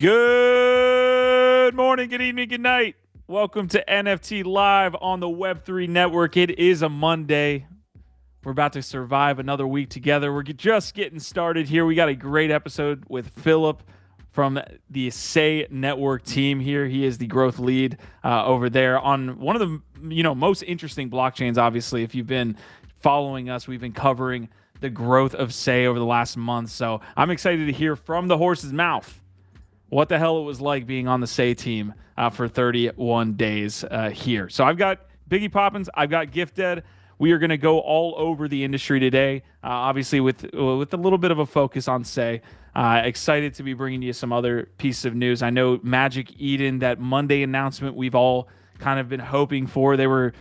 Good morning, good evening, good night. Welcome to NFT Live on the Web3 Network. It is a Monday. We're about to survive another week together. We're just getting started here. We got a great episode with Philip from the SEI Network team here. He is the growth lead over there on one of the most interesting blockchains. Obviously, if you've been following us, we've been covering the growth of SEI over the last month. So I'm excited to hear from the horse's mouth what the hell it was like being on the SEI team for 31 days here. So I've got Biggie Poppins, I've got Gifted. We are going to go all over the industry today, obviously with a little bit of a focus on SEI. Excited to be bringing you some other pieces of news. I know MagicEden, that Monday announcement we've all kind of been hoping for. They were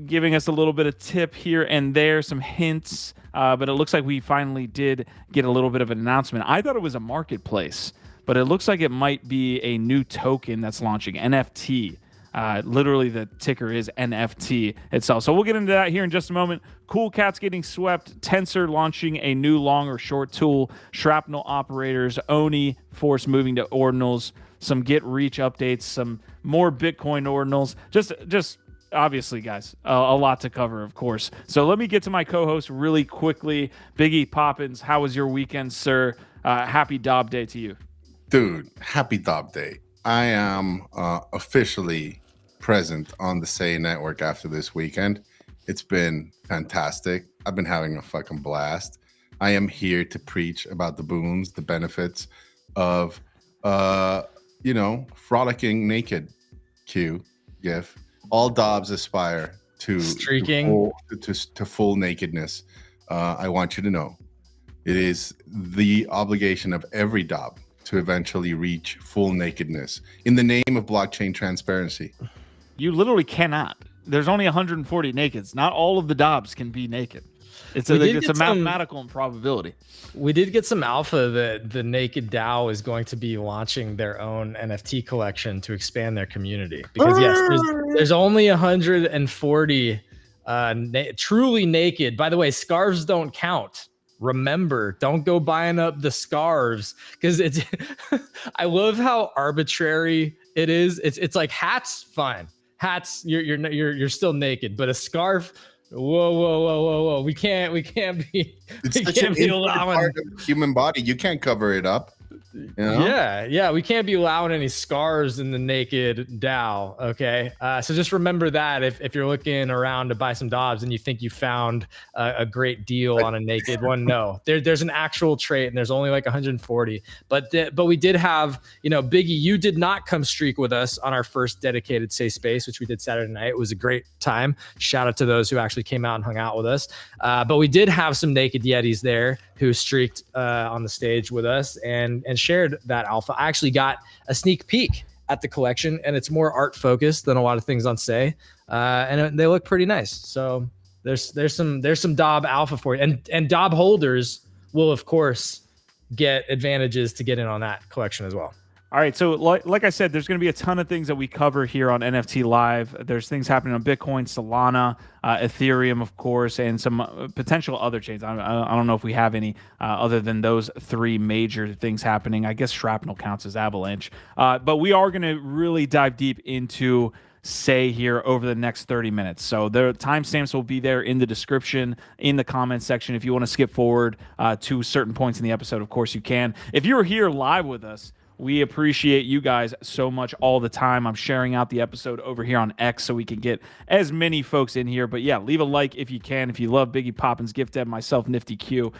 giving us a little bit of tip here and there, some hints, but it looks like we finally did get a little bit of an announcement. I thought it was a marketplace, but it looks like it might be a new token that's launching, NFT. Literally, the ticker is NFT itself. So we'll get into that here in just a moment. Cool Cats getting swept. Tensor launching a new long or short tool. Shrapnel operators. Oni Force moving to Ordinals. Some Get Reach updates. Some more Bitcoin Ordinals. Just obviously, guys, a lot to cover, of course. So let me get to my co-host really quickly. Biggie Poppins, how was your weekend, sir? Happy DOB Day to you. Dude, happy DOB Day. I am officially present on the SEI network after this weekend. It's been fantastic. I've been having a fucking blast. I am here to preach about the boons, the benefits of, frolicking naked. GIF. All DOBs aspire to streaking to full nakedness. I want you to know it is the obligation of every DOB to eventually reach full nakedness in the name of blockchain transparency. You literally cannot. There's only 140 nakeds. Not all of the DOBs can be naked. It's a mathematical improbability. We did get some alpha that the Naked DAO is going to be launching their own NFT collection to expand their community. Because yes, there's only 140 truly naked. By the way, scarves don't count. Remember, don't go buying up the scarves because it's I love how arbitrary it is. It's like hats, fine. Hats, you're still naked, but a scarf, whoa. We can't be allowing part of the human body. You can't cover it up. You know? Yeah, we can't be allowing any scars in the Naked DAO. Okay, so just remember that if you're looking around to buy some DOBs and you think you found a great deal on a naked one, no, there's an actual trait and there's only like 140. But we did have, Biggie, you did not come streak with us on our first dedicated SEI space, which we did Saturday night. It was a great time. Shout out to those who actually came out and hung out with us. But we did have some naked Yetis there who streaked on the stage with us and shared that alpha. I actually got a sneak peek at the collection, and it's more art focused than a lot of things on SEI, and they look pretty nice. So there's some DOB alpha for you, and DOB holders will of course get advantages to get in on that collection as well. All right, so like I said, there's going to be a ton of things that we cover here on NFT Live. There's things happening on Bitcoin, Solana, Ethereum, of course, and some potential other chains. I don't know if we have any other than those three major things happening. I guess Shrapnel counts as Avalanche. But we are going to really dive deep into SEI here over the next 30 minutes. So the timestamps will be there in the description, in the comments section. If you want to skip forward to certain points in the episode, of course you can. If you're here live with us, we appreciate you guys so much all the time. I'm sharing out the episode over here on X so we can get as many folks in here. But yeah, leave a like if you can. If you love Biggie Poppins, Gifted, myself, Nifty Q,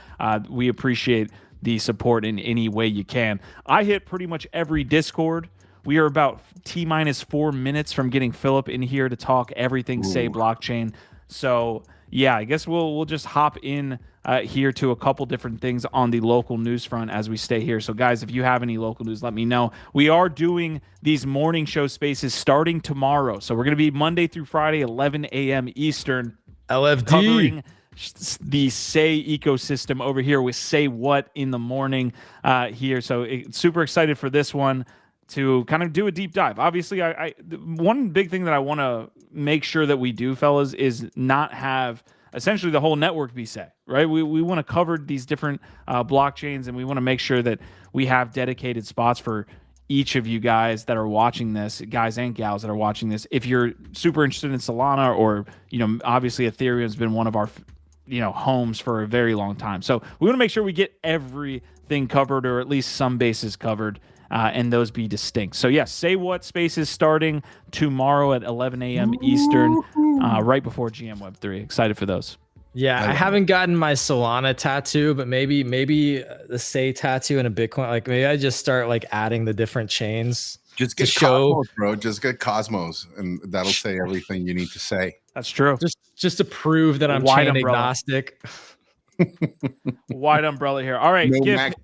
we appreciate the support in any way you can. I hit pretty much every Discord. We are about T-minus 4 minutes from getting Philip in here to talk everything SEI blockchain. So yeah, I guess we'll just hop in here to a couple different things on the local news front as we stay here. So guys, if you have any local news, let me know. We are doing these morning show spaces starting tomorrow. So we're going to be Monday through Friday, 11 a.m. Eastern. LFD. Covering the SEI ecosystem over here with Say What in the morning here. So super excited for this one to kind of do a deep dive. Obviously, one big thing that I want to make sure that we do, fellas, is not have essentially the whole network be SEI, right? We want to cover these different blockchains, and we want to make sure that we have dedicated spots for each of you guys that are watching this, guys and gals that are watching this, if you're super interested in Solana, or, you know, obviously Ethereum has been one of our, you know, homes for a very long time. So we want to make sure we get everything covered, or at least some bases covered, and those be distinct. So yes, Say What Space is starting tomorrow at 11 a.m. Eastern, right before GM Web3. Excited for those. Yeah, I haven't gotten my Solana tattoo, but maybe the Say tattoo and a Bitcoin. Like maybe I just start like adding the different chains. Just get Cosmos, bro. Just get Cosmos, and that'll say everything you need to say. That's true. Just to prove that I'm chain agnostic. Wide umbrella here. All right, Gift,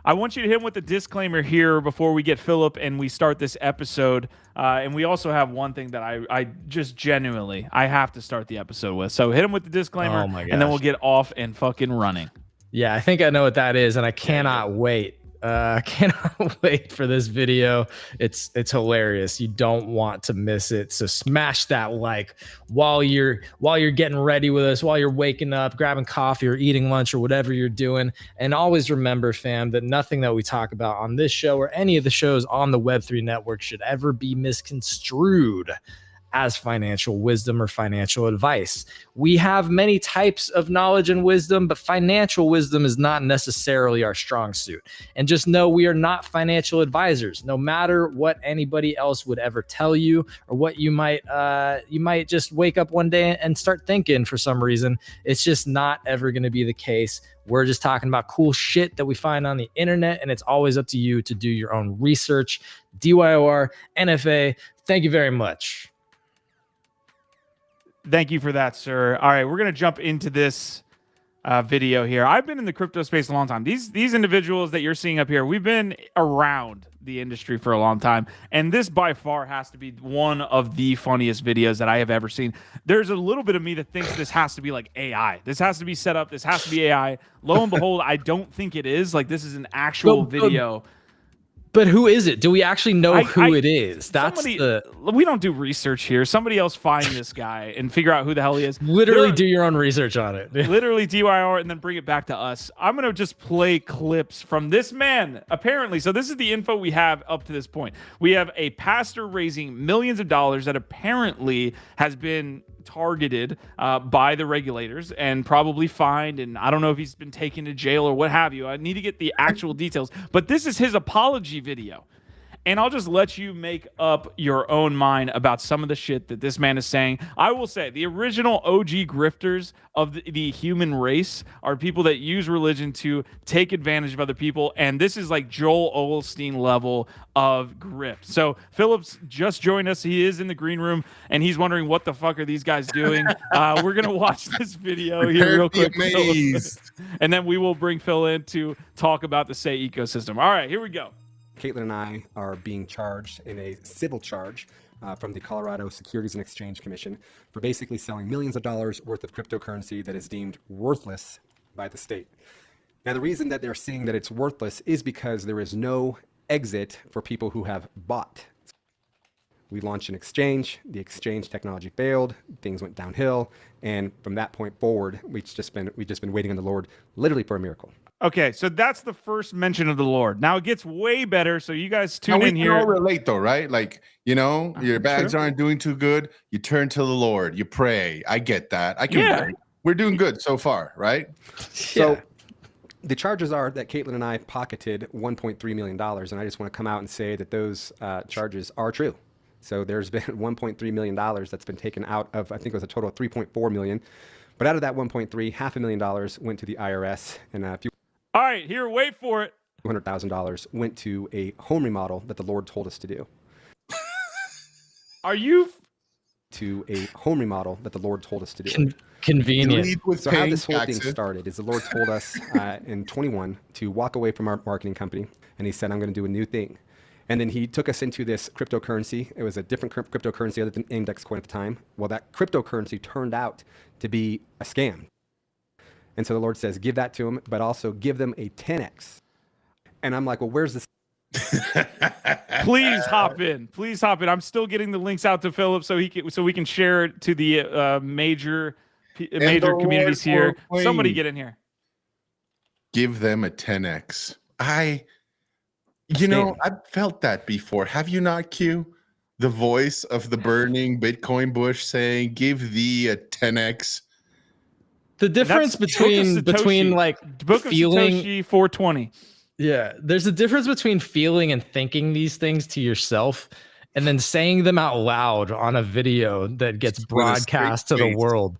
I want you to hit him with the disclaimer here before we get Philip and we start this episode. And we also have one thing that I just genuinely, I have to start the episode with. So hit him with the disclaimer, and then we'll get off and fucking running. Yeah, I think I know what that is, and I cannot wait. Cannot wait for this video. It's hilarious. You don't want to miss it. So smash that like while you're getting ready with us, while you're waking up, grabbing coffee or eating lunch or whatever you're doing. And always remember, fam, that nothing that we talk about on this show or any of the shows on the Web3 network should ever be misconstrued as financial wisdom or financial advice. We have many types of knowledge and wisdom, but financial wisdom is not necessarily our strong suit. And just know we are not financial advisors. No matter what anybody else would ever tell you, or what you might just wake up one day and start thinking for some reason, it's just not ever going to be the case. We're just talking about cool shit that we find on the internet, and it's always up to you to do your own research. DYOR, NFA, thank you very much. Thank you for that, sir. All right, we're going to jump into this video here. I've been in the crypto space a long time. These individuals that you're seeing up here, we've been around the industry for a long time, and this by far has to be one of the funniest videos that I have ever seen. There's a little bit of me that thinks this has to be like AI. This has to be set up. This has to be AI. Lo and behold, I don't think it is. Like, this is an actual video. But who is it? Do we actually know who it is? That's we don't do research here. Somebody else find this guy and figure out who the hell he is. Literally do your own research on it. Literally DYR and then bring it back to us. I'm going to just play clips from this man, apparently. So this is the info we have up to this point. We have a pastor raising millions of dollars that apparently has been targeted by the regulators and probably fined, and I don't know if he's been taken to jail or what have you. I need to get the actual details, but this is his apology video, and I'll just let you make up your own mind about some of the shit that this man is saying. I will say the original OG grifters of the human race are people that use religion to take advantage of other people, and this is like Joel Osteen level of grift. So Phillips just joined us. He is in the green room, and he's wondering what the fuck are these guys doing. We're gonna watch this video here real quick, and then we will bring Phil in to talk about the Say ecosystem. All right, here we go. Caitlin and I are being charged in a civil charge from the Colorado Securities and Exchange Commission for basically selling millions of dollars worth of cryptocurrency that is deemed worthless by the state. Now, the reason that they're saying that it's worthless is because there is no exit for people who have bought. We launched an exchange, the exchange technology failed, things went downhill, and from that point forward, we've just been waiting on the Lord literally for a miracle. Okay, so that's the first mention of the Lord. Now it gets way better, so you guys tune in here. We can all relate though, right? Like, you know, your bags aren't doing too good. You turn to the Lord, you pray. I get that. I can pray. We're doing good so far, right? So the charges are that Caitlin and I pocketed $1.3 million, and I just want to come out and say that those charges are true. So there's been $1.3 million that's been taken out of, I think it was a total of $3.4 million. But out of that 1.3, $500,000 went to the IRS, and a few. All right, here, wait for it. $200,000 went to a home remodel that the Lord told us to do. Are you? To a home remodel that the Lord told us to do. Convenient. So how this whole thing started is the Lord told us in 21 to walk away from our marketing company, and he said, I'm going to do a new thing. And then he took us into this cryptocurrency. It was a different cryptocurrency other than index coin at the time. Well, that cryptocurrency turned out to be a scam. And so the Lord says, give that to them, but also give them a 10x. And I'm like, well, where's this? Please hop in. Please hop in. I'm still getting the links out to Philip so we can share it to the major communities here. Somebody get in here. Give them a 10x. You know, I've felt that before. Have you not, Q? The voice of the burning Bitcoin bush saying, "Give thee a 10x." The difference between like Book of feeling Satoshi 420. Yeah, there's a difference between feeling and thinking these things to yourself and then saying them out loud on a video that gets broadcast to the world.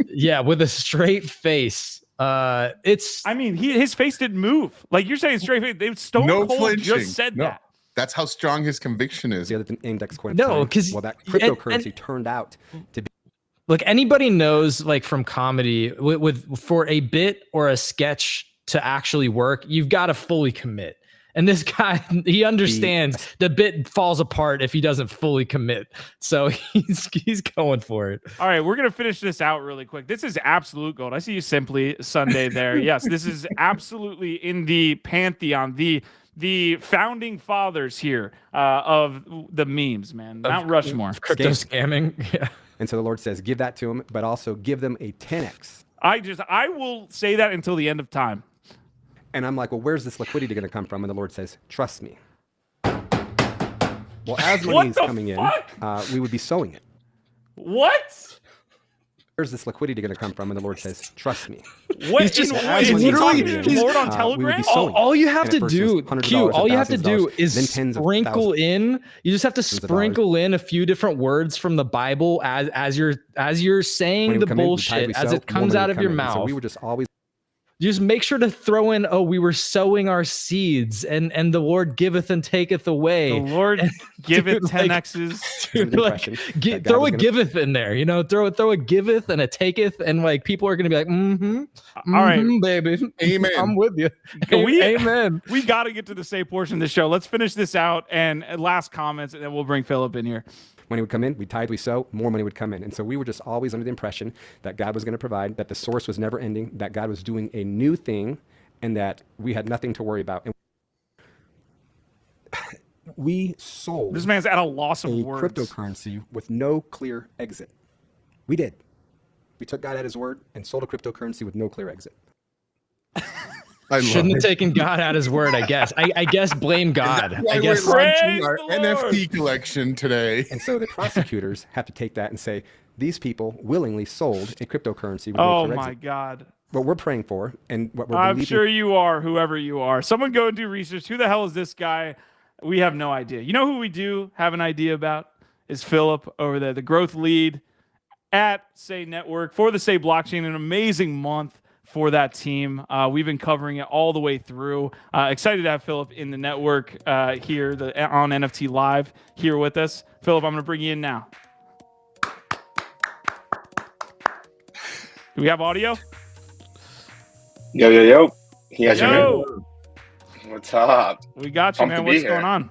Yeah, with a straight face. It's I mean, his face didn't move. Like you're saying straight face. Stone Cold flinching. just said that. That's how strong his conviction is. The other than index coin. No, because that cryptocurrency turned out to be. Look, anybody knows, like from comedy, with for a bit or a sketch to actually work, you've got to fully commit. And this guy, he understands the bit falls apart if he doesn't fully commit. So he's going for it. All right, we're going to finish this out really quick. This is absolute gold. I see you Simply Sunday there. Yes, this is absolutely in the pantheon, the founding fathers here of the memes, man. Mount Rushmore. Crypto scamming. Yeah. And so the Lord says, give that to them, but also give them a 10x. I will say that until the end of time. And I'm like, well, where's this liquidity going to come from? And the Lord says, trust me. Well, as money is coming in, we would be sowing it. What? Where's this liquidity going to come from? And the Lord says, trust me. What? Is he talking to the Lord on Telegram? All you have to do, Q, all you have to do is sprinkle in. You just have to sprinkle in a few different words from the Bible as you're saying the bullshit as it comes out of your mouth. So we were just always. Just make sure to throw in, we were sowing our seeds, and the Lord giveth and taketh away. The Lord giveth 10x's. Throw a giveth in there, throw a giveth and a taketh, and like people are gonna be like, all right, baby, amen. I'm with you. Amen. We got to get to the say portion of the show. Let's finish this out and last comments, and then we'll bring Philip in here. Money would come in, we tithe, we sow, more money would come in. And so we were just always under the impression that God was going to provide, that the source was never ending, that God was doing a new thing, and that we had nothing to worry about. And we sold this man's at a loss of words. Cryptocurrency with no clear exit. We did. We took God at his word and sold a cryptocurrency with no clear exit. Shouldn't have taken God at his word, I guess. I guess blame God. I guess we're launching our NFT collection today. And so the prosecutors have to take that and say, these people willingly sold a cryptocurrency with no clear my exit. God. What we're praying for and what we're I'm sure you are, whoever you are. Someone go and do research. Who the hell is this guy? We have no idea. You know who we do have an idea about? Is Philip over there, the growth lead at SEI Network for the SEI blockchain. An amazing month for that team. We've been covering it all the way through. Excited to have Philip in the network here on NFT Live here with us. Philip, I'm going to bring you in now. Do we have audio? Yo. Yes, Yo. What's up? We got you, man. What's going on?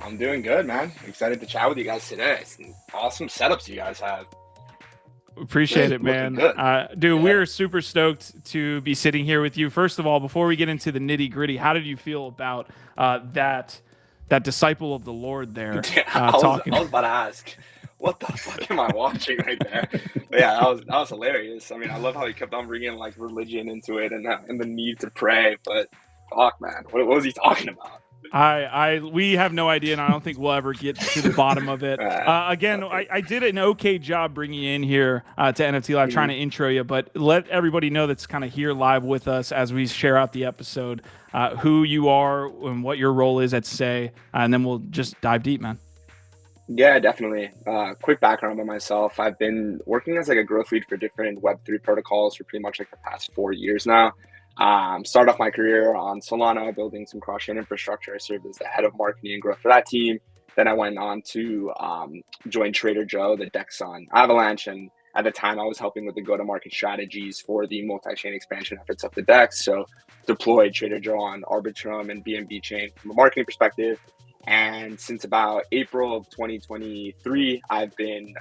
I'm doing good, man. Excited to chat with you guys today. Some awesome setups you guys have. Appreciate it, man. Dude, we're super stoked to be sitting here with you. First of all, before we get into the nitty gritty, how did you feel about that disciple of the Lord there? I was about to ask, what the fuck am I watching right there? But yeah, that was hilarious. I mean, I love how he kept on bringing like religion into it and the need to pray. But fuck, man, what was he talking about? We have no idea, and I don't think we'll ever get to the bottom of it. Again, I did an okay job bringing you in here to NFT Live, trying to intro you, but let everybody know that's kind of here live with us as we share out the episode, who you are and what your role is at SEI, and then we'll just dive deep, man. Yeah, definitely. Quick background on myself. I've been working as like a growth lead for different Web3 protocols for pretty much like the past 4 years now. Started off my career on Solana, building some cross-chain infrastructure. I served as the head of marketing and growth for that team. Then I went on to join Trader Joe, the DEX on Avalanche. And at the time, I was helping with the go-to-market strategies for the multi-chain expansion efforts of the DEX. So deployed Trader Joe on Arbitrum and BNB chain from a marketing perspective. And since about April of 2023, I've been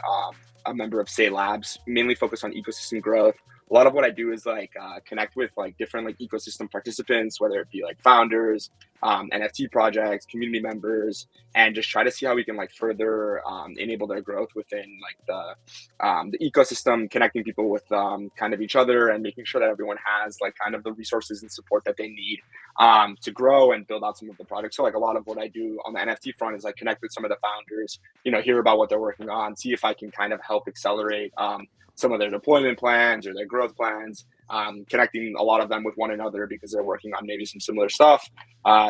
a member of SEI Labs, mainly focused on ecosystem growth. A lot of what I do is like connect with like different like ecosystem participants, whether it be like founders, NFT projects, community members, and just try to see how we can like further enable their growth within like the ecosystem, connecting people with kind of each other, and making sure that everyone has like kind of the resources and support that they need to grow and build out some of the projects. So like a lot of what I do on the NFT front is like connect with some of the founders, hear about what they're working on, see if I can kind of help accelerate some of their deployment plans or their growth plans, connecting a lot of them with one another because they're working on maybe some similar stuff.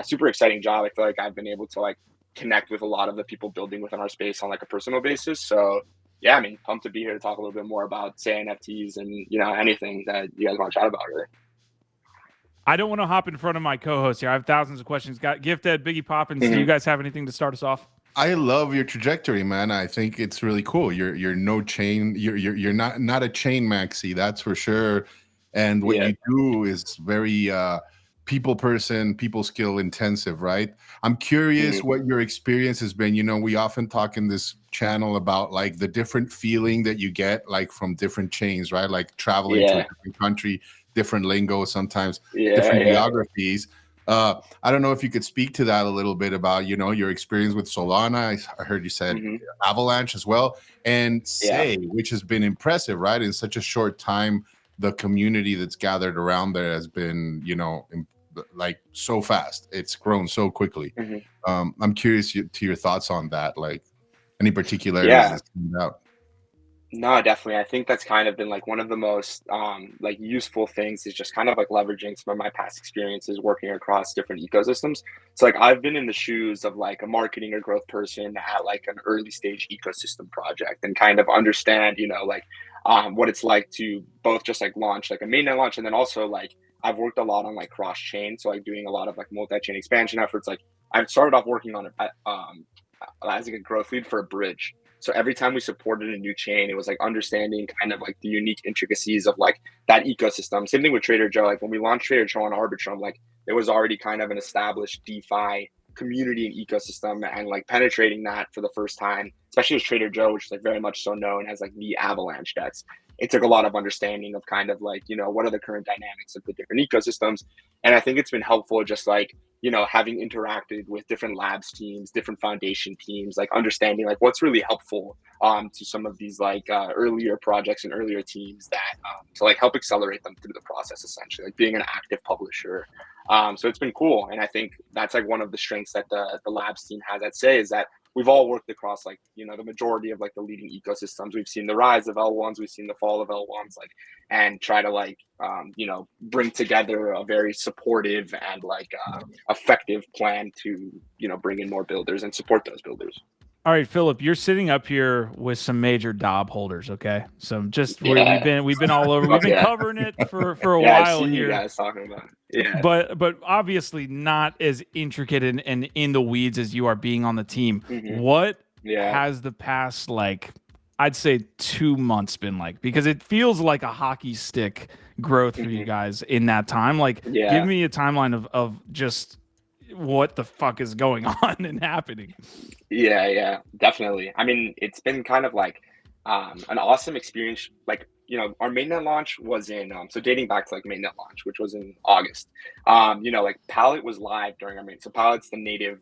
Super exciting job. I feel like I've been able to like connect with a lot of the people building within our space on like a personal basis. So yeah, I mean, pumped to be here to talk a little bit more about say NFTs and anything that you guys want to chat about really. I don't want to hop in front of my co-host here. I have thousands of questions. Got Gifted, Biggie Poppins. Do you guys have anything to start us off? I love your trajectory, man. I think it's really cool. You're no chain. You're not a chain maxi, that's for sure. And what you do is very people skill intensive, right? I'm curious what your experience has been. We often talk in this channel about like the different feeling that you get like from different chains, right? Like traveling to a different country, different lingo, sometimes different geographies. I don't know if you could speak to that a little bit about, your experience with Solana. I heard you said Avalanche as well, and SEI, which has been impressive, right? In such a short time, the community that's gathered around there has been, like so fast. It's grown so quickly. I'm curious to your thoughts on that, like any particularities that stand out. No, definitely. I think that's kind of been like one of the most like useful things is just kind of like leveraging some of my past experiences working across different ecosystems. So like I've been in the shoes of like a marketing or growth person at like an early stage ecosystem project and kind of understand, like what it's like to both just like launch like a mainnet launch, and then also like I've worked a lot on like cross chain, so like doing a lot of like multi-chain expansion efforts. Like I've started off working on it as like a growth lead for a bridge. So every time we supported a new chain, it was like understanding kind of like the unique intricacies of like that ecosystem. Same thing with Trader Joe. Like when we launched Trader Joe on Arbitrum, like it was already kind of an established DeFi community and ecosystem, and like penetrating that for the first time, especially with Trader Joe, which is like very much so known as like the Avalanche DEX. It took a lot of understanding of kind of like, what are the current dynamics of the different ecosystems. And I think it's been helpful just like, having interacted with different labs teams, different foundation teams, like understanding like what's really helpful to some of these like earlier projects and earlier teams that to like help accelerate them through the process, essentially, like being an active publisher. So it's been cool. And I think that's like one of the strengths that the labs team has at SEI is that we've all worked across like, the majority of like the leading ecosystems. We've seen the rise of L1s, we've seen the fall of L1s, like, and try to like, bring together a very supportive and like effective plan to, bring in more builders and support those builders. All right, Philip, you're sitting up here with some major DOB holders, okay? So just we've been all over. We've been covering it for a while here. You guys talking about it. Yeah. But obviously not as intricate and in the weeds as you are being on the team. What has the past like I'd say 2 months been like? Because it feels like a hockey stick growth for you guys in that time. Like give me a timeline of just what the fuck is going on and happening. Yeah, definitely. I mean, it's been kind of like an awesome experience. Like, our mainnet launch was in so dating back to like mainnet launch, which was in August. Like Palette was live during our main. So Palette's the native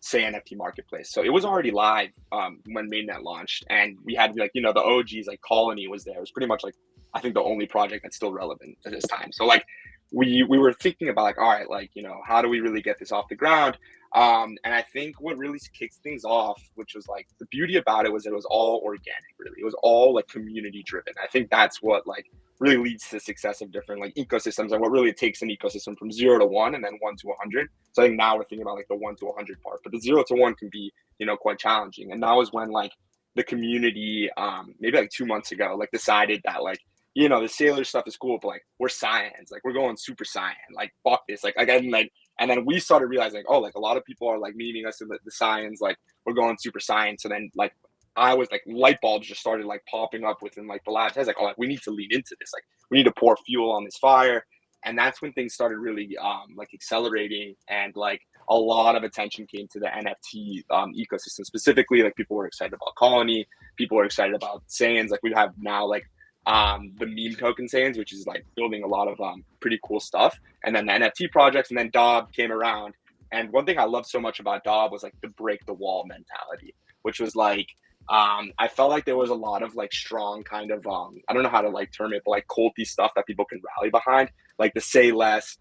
SEI NFT marketplace. So it was already live when mainnet launched, and we had like the OGs, like Colony was there. It was pretty much like I think the only project that's still relevant at this time. So like we were thinking about like, all right, like, how do we really get this off the ground? And I think what really kicks things off, which was like the beauty about it was all organic, really. It was all like community driven. I think that's what like really leads to the success of different like ecosystems, and what really takes an ecosystem from 0 to 1 and then 1 to 100. So I think now we're thinking about like the 1 to 100 part, but the 0 to 1 can be, quite challenging. And that was when like the community, maybe like 2 months ago, like decided that like, the Sailor stuff is cool, but like we're science, like we're going super science, like fuck this, like again, like, and then we started realizing, like, oh, like a lot of people are like meeting us in the science, like we're going super science. And then like I was like light bulbs just started like popping up within like the labs. I was like, oh, like we need to lean into this, like we need to pour fuel on this fire. And that's when things started really like accelerating, and like a lot of attention came to the NFT ecosystem specifically. Like people were excited about Colony, people were excited about Saiyans. Like we have now like the meme token Saiyans, which is like building a lot of pretty cool stuff, and then the NFT projects, and then DOB came around, And one thing I loved so much about DOB was like the break the wall mentality, which was like, I felt like there was a lot of like strong kind of, I don't know how to like term it, but like culty stuff that people can rally behind, like the say less,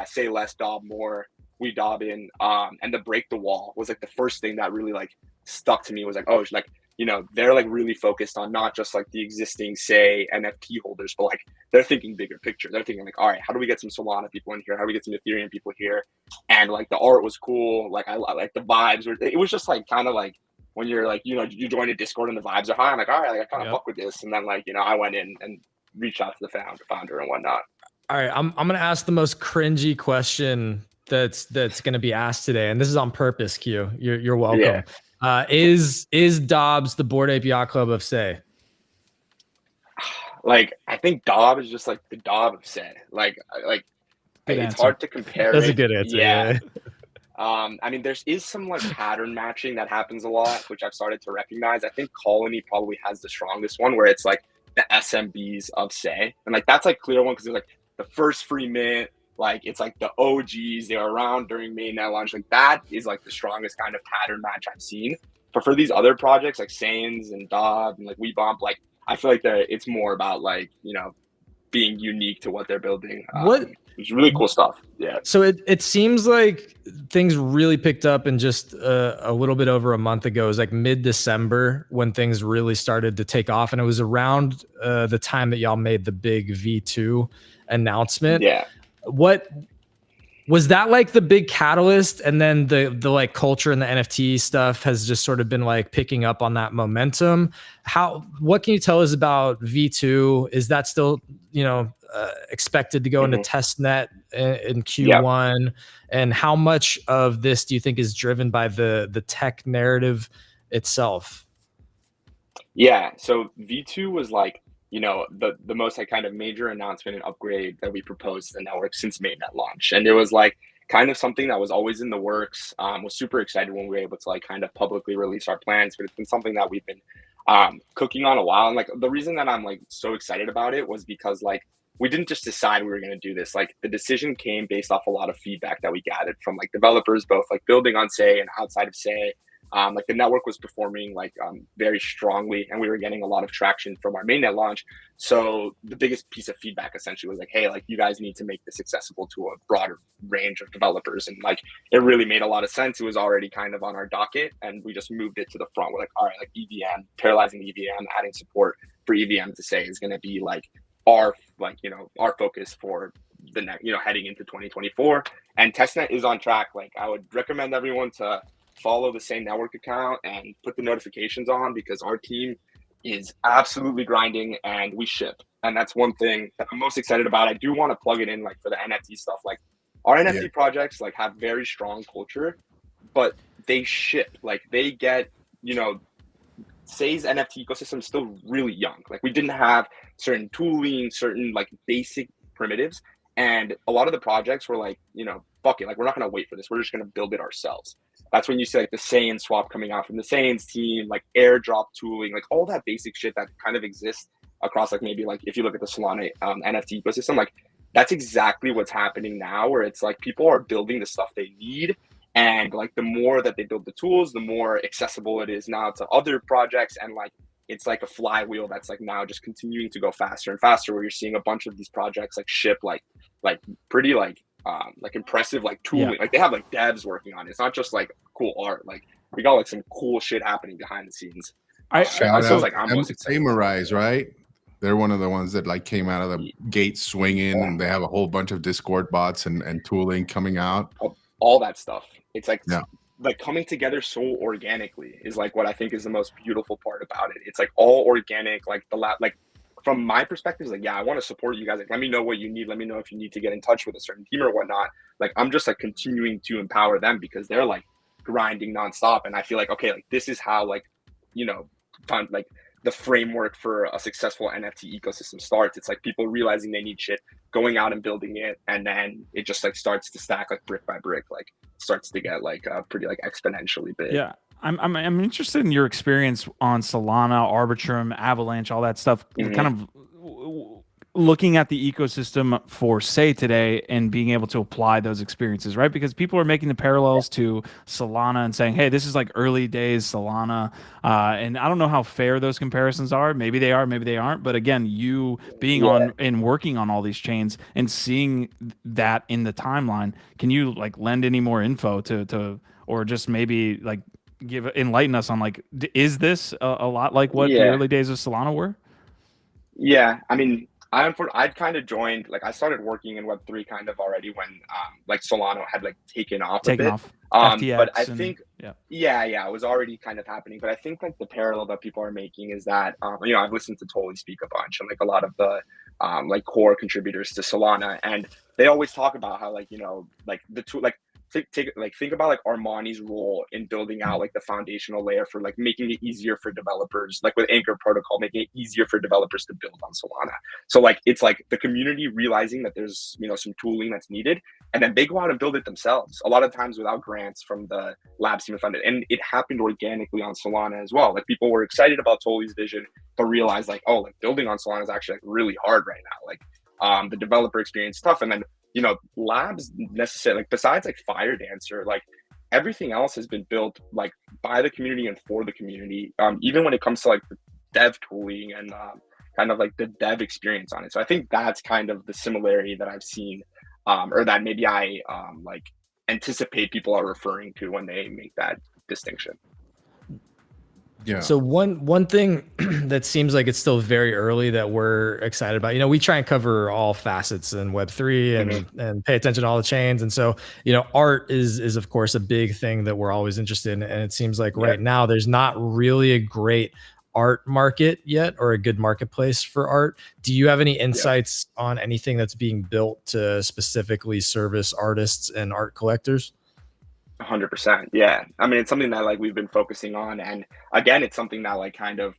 say less, DOB more, we DOB in, and the break the wall was like the first thing that really like stuck to me. Was like, oh, like, you know, they're like really focused on not just like the existing, say, NFT holders, but like they're thinking bigger picture. They're thinking like, all right, how do we get some Solana people in here? How do we get some Ethereum people here? And like the art was cool. Like I like the vibes were, it was just like kind of like when you're like, you know, you join a Discord and the vibes are high. I'm like, all right, like I kind of fuck with this. And then like, you know, I went in and reached out to the founder and whatnot. All right, I'm gonna ask the most cringy question that's gonna be asked today, and this is on purpose, Q. You're welcome. Yeah. Is DOBS the Bored Ape Yacht Club of SEI? Like, I think DOB is just like the DOB of SEI. Like it's answer. hard to compare. That's a good answer. Yeah. I mean, is some like pattern matching that happens a lot, which I've started to recognize. I think Colony probably has the strongest one, where it's like the SMBs of SEI, and like that's like clear one because it's like the first free mint. Like it's like the OGs, they were around during mainnet launch. Like that is like the strongest kind of pattern match I've seen. But for these other projects like Sains and DOB and like WeBump, like I feel like it's more about like, you know, being unique to what they're building. It's really cool stuff. Yeah. So it seems like things really picked up in just a little bit over a month ago. It was like mid-December when things really started to take off, and it was around the time that y'all made the big V2 announcement. Yeah. What was that like the big catalyst, and then the like culture and the NFT stuff has just sort of been like picking up on that momentum? What can you tell us about V2? Is that still, you know, expected to go into testnet in Q1? Yep. And how much of this do you think is driven by the tech narrative itself? Yeah, so V2 was like, you know, the most like kind of major announcement and upgrade that we proposed to the network since mainnet launch. And it was like kind of something that was always in the works. Was super excited when we were able to like kind of publicly release our plans, but it's been something that we've been cooking on a while. And like the reason that I'm like so excited about it was because like we didn't just decide we were going to do this. Like the decision came based off a lot of feedback that we gathered from like developers, both like building on SEI and outside of SEI. Like the network was performing like very strongly, and we were getting a lot of traction from our mainnet launch. So the biggest piece of feedback essentially was like, hey, like you guys need to make this accessible to a broader range of developers. And like it really made a lot of sense. It was already kind of on our docket, and we just moved it to the front. We're like, all right, like EVM, parallelizing EVM, adding support for EVM to SEI is going to be like our like, you know, our focus for the next, you know, heading into 2024. And testnet is on track. Like I would recommend everyone to follow the SEI network account and put the notifications on, because our team is absolutely grinding and we ship. And that's one thing that I'm most excited about. I do want to plug it in like for the NFT stuff. Like our NFT projects like have very strong culture, but they ship. Like they get, you know, SEI's NFT ecosystem is still really young. Like we didn't have certain tooling, certain like basic primitives. And a lot of the projects were like, you know, fuck it, like we're not going to wait for this. We're just going to build it ourselves. That's when you see like the SEI swap coming out from the SEI team, like airdrop tooling, like all that basic shit that kind of exists across like maybe like if you look at the Solana NFT ecosystem, like that's exactly what's happening now, where it's like people are building the stuff they need. And like the more that they build the tools, the more accessible it is now to other projects. And like it's like a flywheel that's like now just continuing to go faster and faster, where you're seeing a bunch of these projects like ship like pretty like impressive like tooling. Like they have like devs working on it. It's not just like cool art. Like we got like some cool shit happening behind the scenes. I was like, I'm most excited. Amorize, right? They're one of the ones that like came out of the gate swinging, and they have a whole bunch of Discord bots and tooling coming out. All that stuff. It's like like coming together so organically is like what I think is the most beautiful part about it. It's like all organic. Like like from my perspective, like, yeah, I want to support you guys. Like, let me know what you need. Let me know if you need to get in touch with a certain team or whatnot. Like, I'm just like continuing to empower them, because they're like grinding nonstop. And I feel like, okay, like this is how like, you know, like the framework for a successful NFT ecosystem starts. It's like people realizing they need shit, going out and building it, and then it just like starts to stack like brick by brick, like starts to get like pretty like exponentially big. Yeah. I'm interested in your experience on Solana, Arbitrum, Avalanche, all that stuff. Kind of looking at the ecosystem for SEI today and being able to apply those experiences, right? Because people are making the parallels to Solana and saying, hey, this is like early days Solana. And I don't know how fair those comparisons are. Maybe they are, maybe they aren't. But again, you being on and working on all these chains and seeing that in the timeline, can you like lend any more info to or just maybe like enlighten us on like, is this a lot like what the early days of Solana were? Yeah, I mean, I'd kind of joined, like I started working in Web3 kind of already when like Solana had like taken off a bit. FTX but I think it was already kind of happening. But I think like the parallel that people are making is that you know, I've listened to Tolly speak a bunch and like a lot of the like core contributors to Solana, and they always talk about how like, you know, like the tool, like think about like Armani's role in building out like the foundational layer for like making it easier for developers, like with Anchor protocol, making it easier for developers to build on Solana. So like it's like the community realizing that there's, you know, some tooling that's needed, and then they go out and build it themselves, a lot of times without grants from the labs team funded. And it happened organically on Solana as well. Like people were excited about Tolly's vision, but realized like, oh, like building on Solana is actually like really hard right now. Like the developer experience is tough. And then, you know, labs necessarily, like besides like Fire Dancer, like everything else has been built like by the community and for the community. Even when it comes to like the dev tooling and kind of like the dev experience on it. So I think that's kind of the similarity that I've seen, or that maybe I like anticipate people are referring to when they make that distinction. Yeah. So one thing that seems like it's still very early that we're excited about, you know, we try and cover all facets in Web3 and pay attention to all the chains. And so, you know, art is of course a big thing that we're always interested in. And it seems like right now there's not really a great art market yet, or a good marketplace for art. Do you have any insights on anything that's being built to specifically service artists and art collectors? 100%. Yeah. I mean, it's something that like we've been focusing on. And again, it's something that like kind of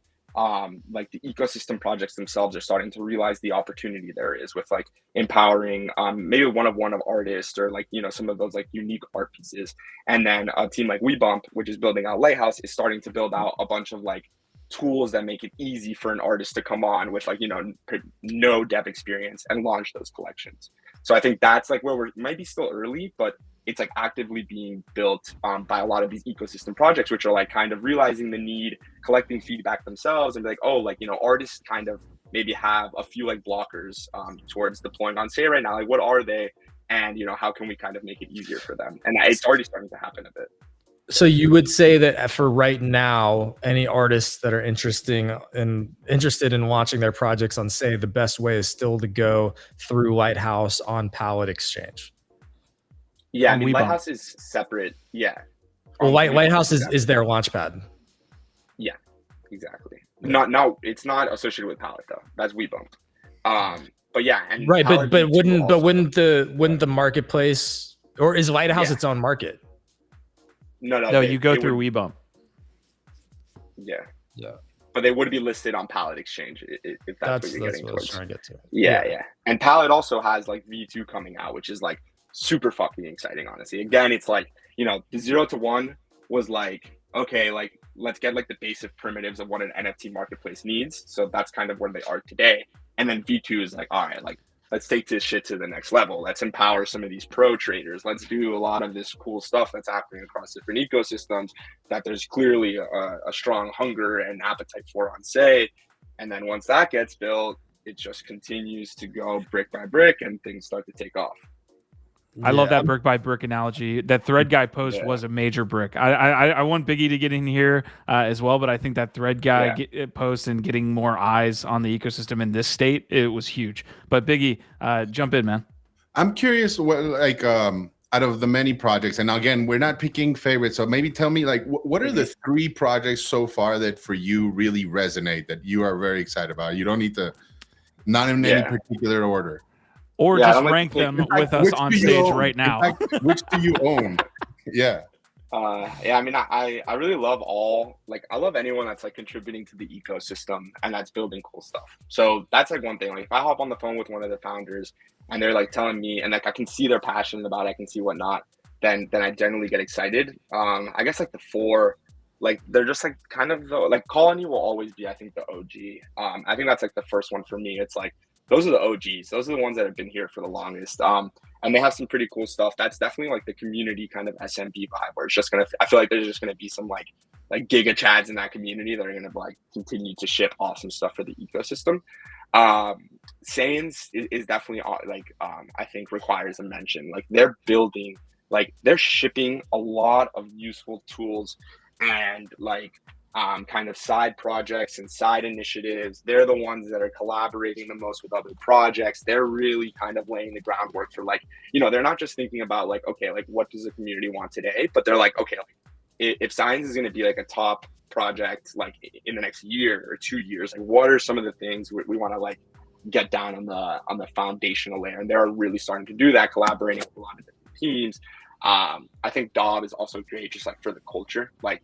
like the ecosystem projects themselves are starting to realize the opportunity there is with like empowering maybe one of artists, or like, you know, some of those like unique art pieces. And then a team like WeBump, which is building out Lighthouse, is starting to build out a bunch of like tools that make it easy for an artist to come on with like, you know, no dev experience and launch those collections. So I think that's like where we're might be still early, but it's like actively being built by a lot of these ecosystem projects, which are like kind of realizing the need, collecting feedback themselves, and be like, oh, like, you know, artists kind of maybe have a few like blockers towards deploying on SEI right now. Like, what are they? And, you know, how can we kind of make it easier for them? And it's already starting to happen a bit. So you would say that for right now, any artists that are interested in launching their projects on SEI, the best way is still to go through Lighthouse on Pallet Exchange. Yeah, I mean, Lighthouse is separate. Yeah. Well, Lighthouse is their launchpad. Yeah, exactly. No, it's not associated with Pallet though. That's WeBump. But yeah, and right, but wouldn't the marketplace, or is Lighthouse its own market? No, you go through WeBump. Yeah. But they would be listed on Pallet Exchange if that's what you're getting towards. Trying to get to. Yeah. And Pallet also has like V2 coming out, which is like super fucking exciting, honestly. Again, it's like, you know, the 0 to 1 was like, okay, like let's get like the basic primitives of what an NFT marketplace needs. So that's kind of where they are today. And then V2 is like, all right, like let's take this shit to the next level. Let's empower some of these pro traders. Let's do a lot of this cool stuff that's happening across different ecosystems that there's clearly a strong hunger and appetite for on SEI. And then once that gets built, it just continues to go brick by brick and things start to take off. I love that brick by brick analogy. That Thread Guy post was a major brick. I want Biggie to get in here as well, but I think that Thread Guy post and getting more eyes on the ecosystem in this state, it was huge. But Biggie, jump in, man. I'm curious what like out of the many projects, and again, we're not picking favorites, so maybe tell me like what are the 3 projects so far that for you really resonate, that you are very excited about? You don't need to, not in any particular order. Or just rank them with us on stage right now. Fact, which do you own? Yeah. I mean, I really love I love anyone that's like contributing to the ecosystem and that's building cool stuff. So that's like one thing. Like if I hop on the phone with one of the founders and they're like telling me, and like I can see they're passionate about it, I can see whatnot, then I generally get excited. I guess like the 4, like they're just like kind of like Colony will always be, I think, the OG. I think that's like the first one for me. It's like those are the OGs. Those are the ones that have been here for the longest. And they have some pretty cool stuff. That's definitely like the community kind of SMB vibe, where it's just gonna. I feel like there's just gonna be some like giga chads in that community that are gonna like continue to ship awesome stuff for the ecosystem. Saiyans is definitely I think requires a mention. Like they're building, like they're shipping a lot of useful tools and like kind of side projects and side initiatives. They're the ones that are collaborating the most with other projects. They're really kind of laying the groundwork for like, they're not just thinking about like, okay, like what does the community want today, but they're like, okay, like, if science is going to be like a top project like in the next year or 2 years, like what are some of the things we want to like get down on the foundational layer? And they're really starting to do that, collaborating with a lot of different teams. I think DOB is also great just like for the culture. Like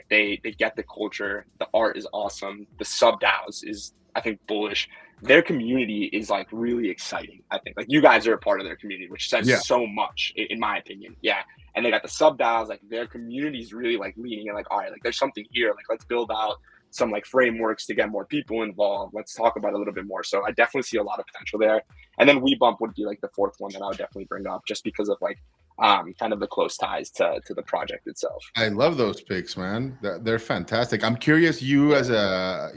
they get the culture. The art is awesome. The sub DAOs is, I think, bullish. Their community is like really exciting. I think like you guys are a part of their community, which says so much in my opinion. Yeah. And they got the sub DAOs, like their community is really like leaning in, like, all right, like there's something here. Like let's build out some like frameworks to get more people involved. Let's talk about it a little bit more. So I definitely see a lot of potential there. And then WeBump would be like the fourth one that I would definitely bring up, just because of like kind of the close ties to the project itself. I love those picks, man. They're fantastic. I'm curious, you as a,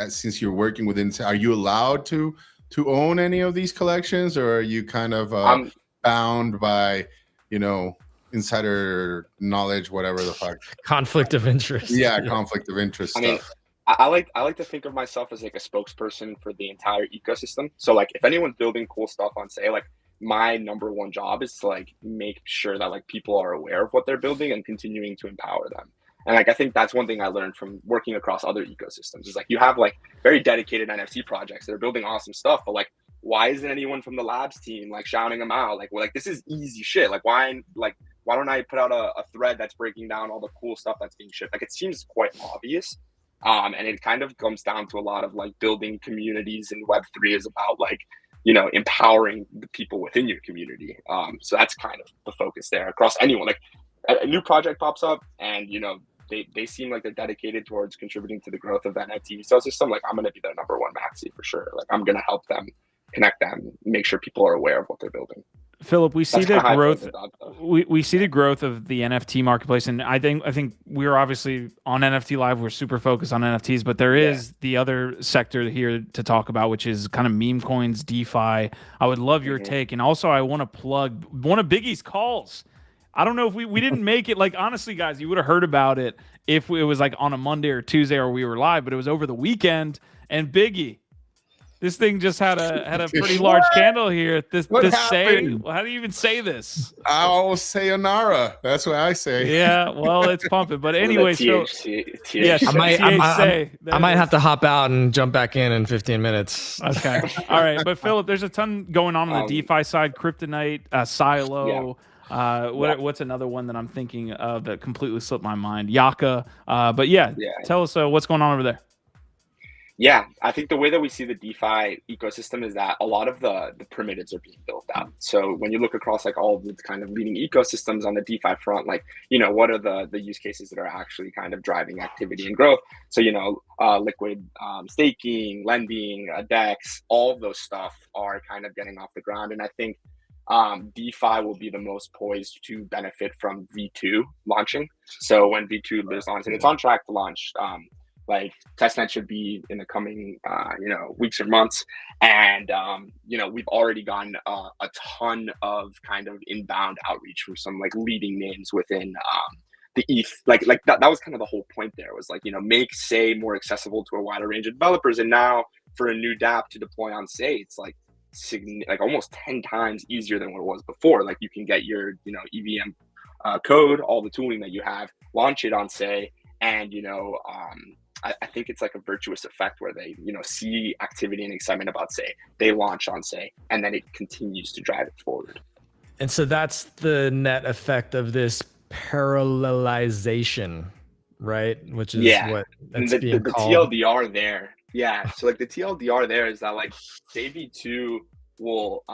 since you're working within, are you allowed to own any of these collections, or are you kind of bound by, insider knowledge, whatever the fuck? Conflict of interest. Yeah, conflict of interest stuff. I mean, I like to think of myself as like a spokesperson for the entire ecosystem. So like if anyone's building cool stuff on Say, like my number one job is to like make sure that like people are aware of what they're building and continuing to empower them. And like I think that's one thing I learned from working across other ecosystems is like you have like very dedicated NFT projects that are building awesome stuff, but like why isn't anyone from the labs team like shouting them out? Like we're like, this is easy shit. Like why don't I put out a thread that's breaking down all the cool stuff that's being shipped? Like it seems quite obvious. And it kind of comes down to a lot of like building communities, and Web3 is about like, empowering the people within your community. So that's kind of the focus there across anyone. Like a new project pops up and, they seem like they're dedicated towards contributing to the growth of the NFT ecosystem. Like I'm going to be their number one maxi for sure. Like I'm going to help them, connect them, make sure people are aware of what they're building. Philip, we see the growth. We see the growth of the NFT marketplace, and I think we're obviously on NFT Live. We're super focused on NFTs, but there is the other sector here to talk about, which is kind of meme coins, DeFi. I would love your take, and also I want to plug one of Biggie's calls. I don't know if we didn't make it. Like honestly, guys, you would have heard about it if it was like on a Monday or Tuesday or we were live, but it was over the weekend. And Biggie, this thing just had a pretty large candle here. This say, how do you even say this? I'll sayonara. That's what I say. Yeah, well, it's pumping. But anyways, I might have to hop out and jump back in 15 minutes. Okay, all right. But Philip, there's a ton going on the DeFi side. Kryptonite, Silo. What's another one that I'm thinking of that completely slipped my mind? Yaka. But tell us what's going on over there. Yeah, I think the way that we see the DeFi ecosystem is that a lot of the primitives are being built out. So when you look across like all of the kind of leading ecosystems on the DeFi front, like, what are the use cases that are actually kind of driving activity and growth? So, liquid staking, lending, DEX, all of those stuff are kind of getting off the ground. And I think DeFi will be the most poised to benefit from V2 launching. So when V2 launches, and it's on track to launch, like testnet should be in the coming weeks or months, and we've already gotten a ton of kind of inbound outreach from some like leading names within the ETH. Like that was kind of the whole point there, was like make Say more accessible to a wider range of developers. And now for a new dApp to deploy on Say, it's like almost 10 times easier than what it was before. Like you can get your EVM code, all the tooling that you have, launch it on Say, and I think it's like a virtuous effect where they, see activity and excitement about Say, they launch on Say, and then it continues to drive it forward. And so that's the net effect of this parallelization, right? Which is what it's being called. The TLDR there. Yeah. So like the TLDR there is that like Say V2 will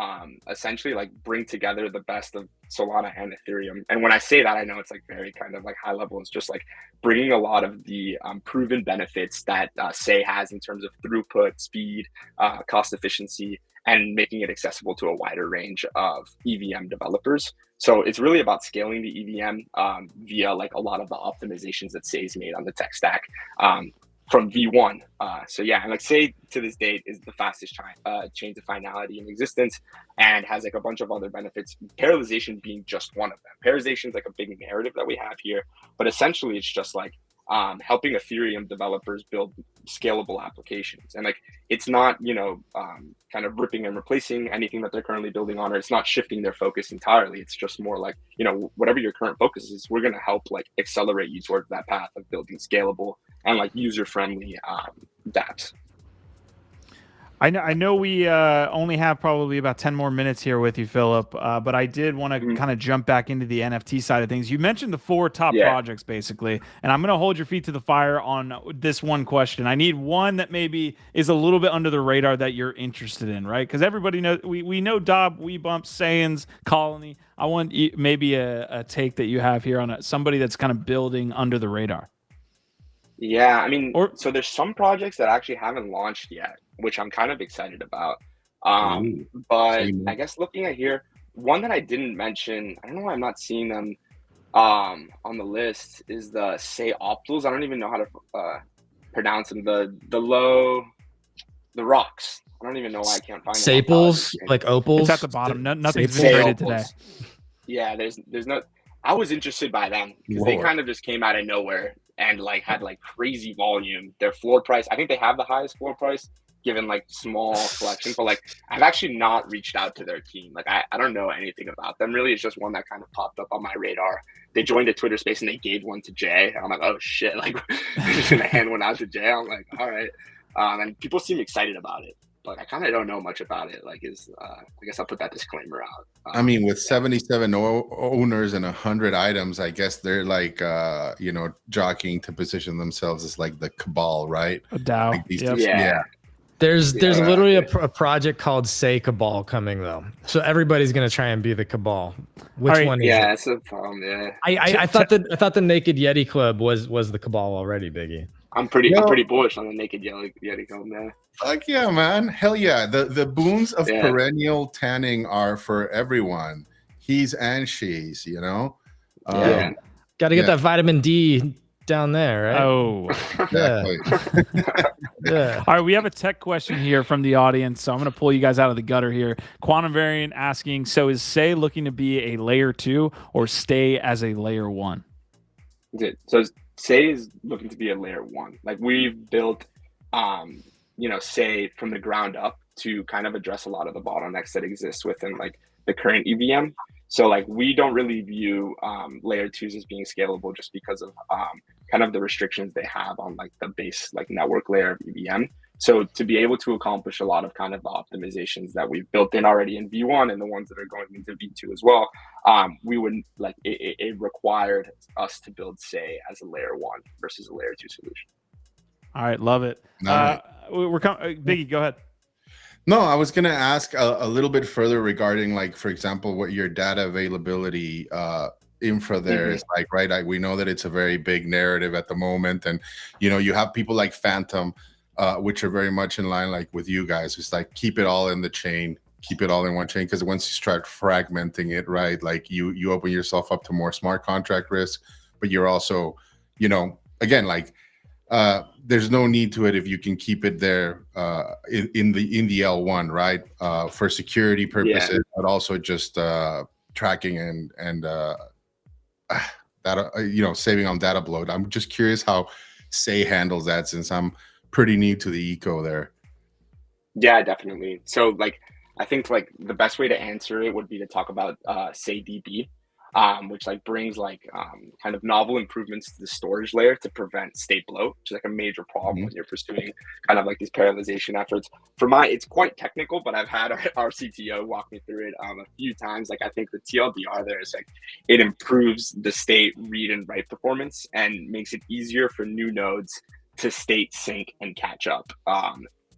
essentially like bring together the best of Solana and Ethereum. And when I say that, I know it's like very kind of like high level. It's just like bringing a lot of the proven benefits that SEI has in terms of throughput, speed, cost efficiency, and making it accessible to a wider range of EVM developers. So it's really about scaling the EVM via like a lot of the optimizations that SEI's made on the tech stack. From V1. So yeah, and like SEI to this date is the fastest chain to finality in existence and has like a bunch of other benefits, parallelization being just one of them. Parallelization is like a big narrative that we have here, but essentially it's just like helping Ethereum developers build scalable applications. And like, it's not, kind of ripping and replacing anything that they're currently building on, or it's not shifting their focus entirely. It's just more like, whatever your current focus is, we're going to help like accelerate you towards that path of building scalable and like user-friendly dApps. I know we only have probably about 10 more minutes here with you, Philip, but I did want to kind of jump back into the NFT side of things. You mentioned the 4 top projects, basically, and I'm going to hold your feet to the fire on this one question. I need one that maybe is a little bit under the radar that you're interested in, right? Because everybody knows, we know DOB, WeBump, Saiyans, Colony. I want maybe a take that you have here on somebody that's kind of building under the radar. Yeah, I mean, so there's some projects that actually haven't launched yet, which I'm kind of excited about. But I guess looking at here, one that I didn't mention, I don't know why I'm not seeing them on the list, is the SEI Optals. I don't even know how to pronounce them. The rocks. I don't even know why I can't find them. Saples, like opals. It's at the bottom. Nothing's been traded today. Yeah, there's no. I was interested by them because they kind of just came out of nowhere and like had like crazy volume. Their floor price, I think they have the highest floor price given like small collection, but like I've actually not reached out to their team. Like I don't know anything about them really. It's just one that kind of popped up on my radar. They joined a Twitter space and they gave one to Jay. And I'm like, oh shit, like they're just gonna hand one out to Jay. I'm like, all right. And people seem excited about it, but I kind of don't know much about it. Like I guess I'll put that disclaimer out. I mean, with 77 owners and 100 items, I guess they're like, jockeying to position themselves as like the cabal, right? A DAO. Like Yeah. There's literally a project called SEI Cabal coming though, so everybody's gonna try and be the cabal. Which one? Yeah, it's a problem. Yeah, I thought the Naked Yeti Club was the cabal already, Biggie. I'm pretty bullish on the Naked Yeti Club, man. Fuck yeah, man! Hell yeah! The boons of perennial tanning are for everyone. He's and she's, Got to get that vitamin D down there, right? Oh, yeah. All right, we have a tech question here from the audience, so I'm going to pull you guys out of the gutter here. Quantum Variant asking, so is SEI looking to be a layer 2 or stay as a layer 1? So SEI is looking to be a layer 1. Like we've built, SEI from the ground up to kind of address a lot of the bottlenecks that exist within like the current EVM. So like we don't really view layer 2s as being scalable just because of kind of the restrictions they have on like the base like network layer of EVM. So to be able to accomplish a lot of kind of the optimizations that we've built in already in V1 and the ones that are going into V2 as well, we would like it required us to build SEI as a layer 1 versus a layer 2 solution. All right, love it. Biggie, go ahead. No, I was going to ask a little bit further regarding, like, for example, what your data availability infra there is like, right? We know that it's a very big narrative at the moment. And, you have people like Phantom, which are very much in line, like with you guys. It's like, keep it all in the chain, keep it all in one chain. Because once you start fragmenting it, right, like you open yourself up to more smart contract risk, but you're also, again, like, there's no need to it if you can keep it there in the L1, right? For security purposes, but also just tracking and data, saving on data bloat. I'm just curious how SEI handles that, since I'm pretty new to the eco there. Yeah, definitely. So like, I think like the best way to answer it would be to talk about SEI DB. Which like brings like kind of novel improvements to the storage layer to prevent state bloat, which is like a major problem when you're pursuing kind of like these parallelization efforts. It's quite technical, but I've had our CTO walk me through it a few times. Like I think the TLDR there is like it improves the state read and write performance and makes it easier for new nodes to state sync and catch up.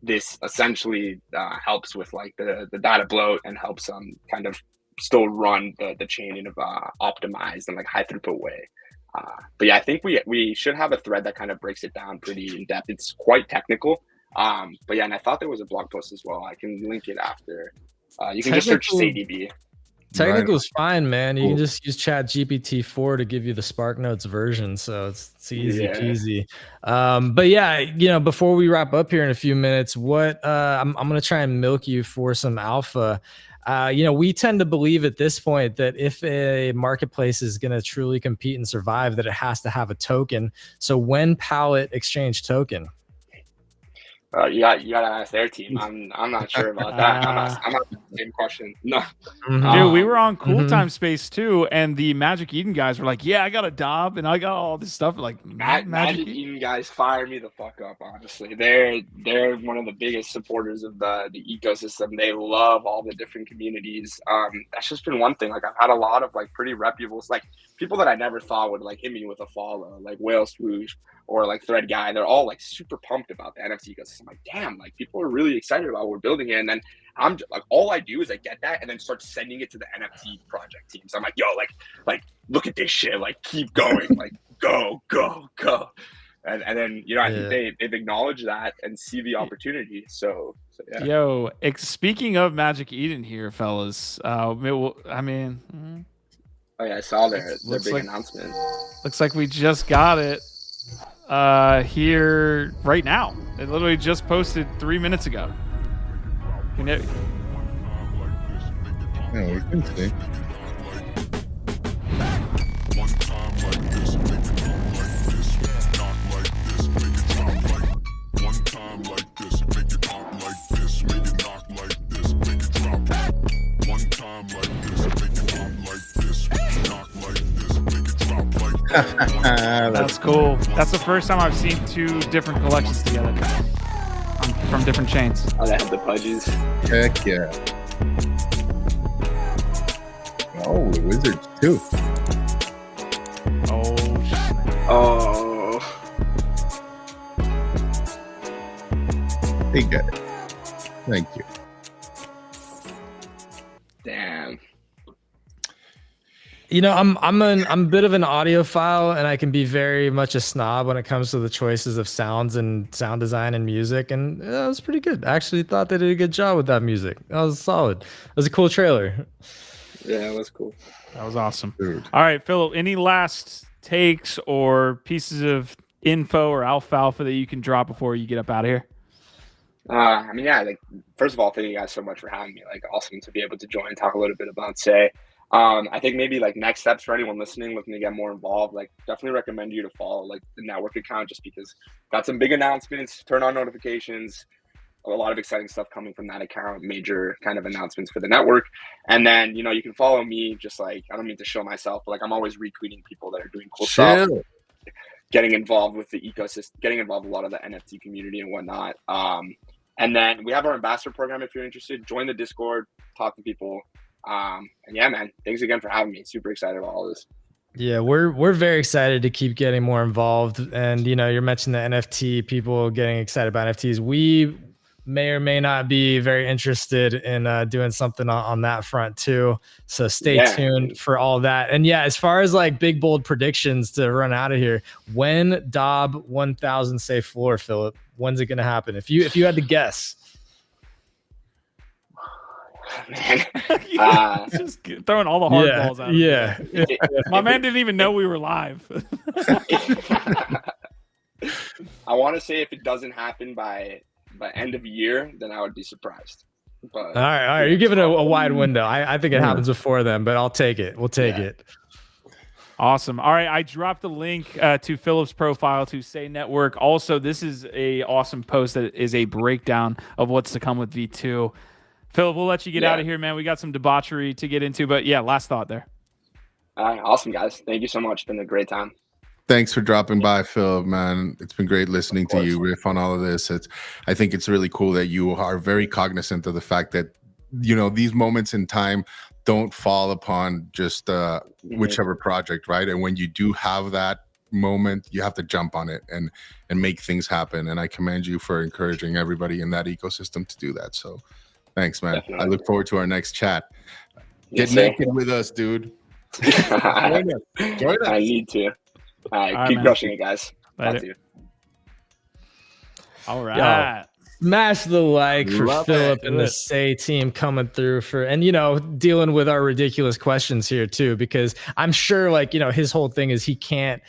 this essentially helps with like the data bloat and helps kind of still run the chain in a optimized and like high throughput way. But yeah, I think we should have a thread that kind of breaks it down pretty in depth. It's quite technical. But yeah, and I thought there was a blog post as well. I can link it after. You can just search SEI. Technical is fine, man. You can just use Chat GPT-4 to give you the SparkNotes version, so it's easy peasy. But yeah, you know, before we wrap up here in a few minutes, what I'm gonna try and milk you for some alpha. You know, we tend to believe at this point that if a marketplace is going to truly compete and survive, that it has to have a token. So when Pallet exchange token? You gotta ask their team. I'm not sure about that. I'm not the same question. No. Dude, we were on Cool Time Space too, and the MagicEden guys were like, "Yeah, I got a DOB and I got all this stuff." Like, MagicEden guys fire me the fuck up. Honestly, they're one of the biggest supporters of the ecosystem. They love all the different communities. That's just been one thing. Like, I've had a lot of like pretty reputable, like people that I never thought would like hit me with a follow, like Whale Swoosh or like Thread Guy. They're all like super pumped about the NFT ecosystem. I'm like, damn, like people are really excited about what we're building here. And then I'm just, like, all I do is I get that and then start sending it to the NFT project teams. I'm like, yo, like look at this shit, like keep going, like go. And then, you know, I think they've acknowledged that and see the opportunity. So yeah. Yo, speaking of MagicEden here, fellas, I mean, oh yeah, I saw their big announcement. Looks like we just got it here right now. It literally just posted 3 minutes ago. Yeah, we can see. That's cool. That's the first time I've seen two different collections together from different chains. Oh, they have the Pudgies. Heck yeah. Oh, the Wizards too. Oh. They get it. Thank you. Damn. You know, I'm a bit of an audiophile, and I can be very much a snob when it comes to the choices of sounds and sound design and music. And that was pretty good. I actually thought they did a good job with that music. That was solid. It was a cool trailer. Yeah, it was cool. That was awesome. Dude. All right, Philip, any last takes or pieces of info or alfalfa that you can drop before you get up out of here? I mean, yeah, like, first of all, thank you guys so much for having me. Like, awesome to be able to join and talk a little bit about SEI. I think maybe like next steps for anyone listening looking to get more involved, like definitely recommend you to follow like the network account, just because got some big announcements, turn on notifications, a lot of exciting stuff coming from that account, major kind of announcements for the network. And then, you know, you can follow me, just like, I don't mean to show myself, but like I'm always retweeting people that are doing cool stuff, getting involved with the ecosystem, getting involved with a lot of the NFT community and whatnot. And then we have our ambassador program. If you're interested, join the Discord, talk to people. And yeah, man, thanks again for having me. Super excited about all this. Yeah, we're very excited to keep getting more involved. And you know, you're mentioning the NFT, people getting excited about NFTs. We may or may not be very interested in doing something on that front too. So stay tuned for all that. And yeah, as far as like big bold predictions to run out of here, when DOB 1000 safe floor, Philip, when's it gonna happen? If you had to guess. Man, just throwing all the hard balls out. Yeah. My man didn't even know we were live. I want to say if it doesn't happen by end of year, then I would be surprised. But all right. You're giving a wide window. I think it happens before then, but I'll take it. We'll take it. Awesome. All right, I dropped the link to Philip's profile to SEI Network. Also, this is a awesome post that is a breakdown of what's to come with V2. Philip, we'll let you get out of here, man. We got some debauchery to get into, but yeah, last thought there. Awesome, guys. Thank you so much. It's been a great time. Thanks for dropping by, Phil, man. It's been great listening to you riff on all of this. I think it's really cool that you are very cognizant of the fact that, you know, these moments in time don't fall upon just whichever project, right? And when you do have that moment, you have to jump on it and make things happen. And I commend you for encouraging everybody in that ecosystem to do that. So thanks, man. Definitely. I look forward to our next chat. Yes, Get naked with us, dude. I Join us. need to. All right, right, keep man. crushing it, guys. Later. Talk to you. All right. Smash the like for Love Philip it. and Do the it. SEI team coming through and dealing with our ridiculous questions here too, because I'm sure his whole thing is he can't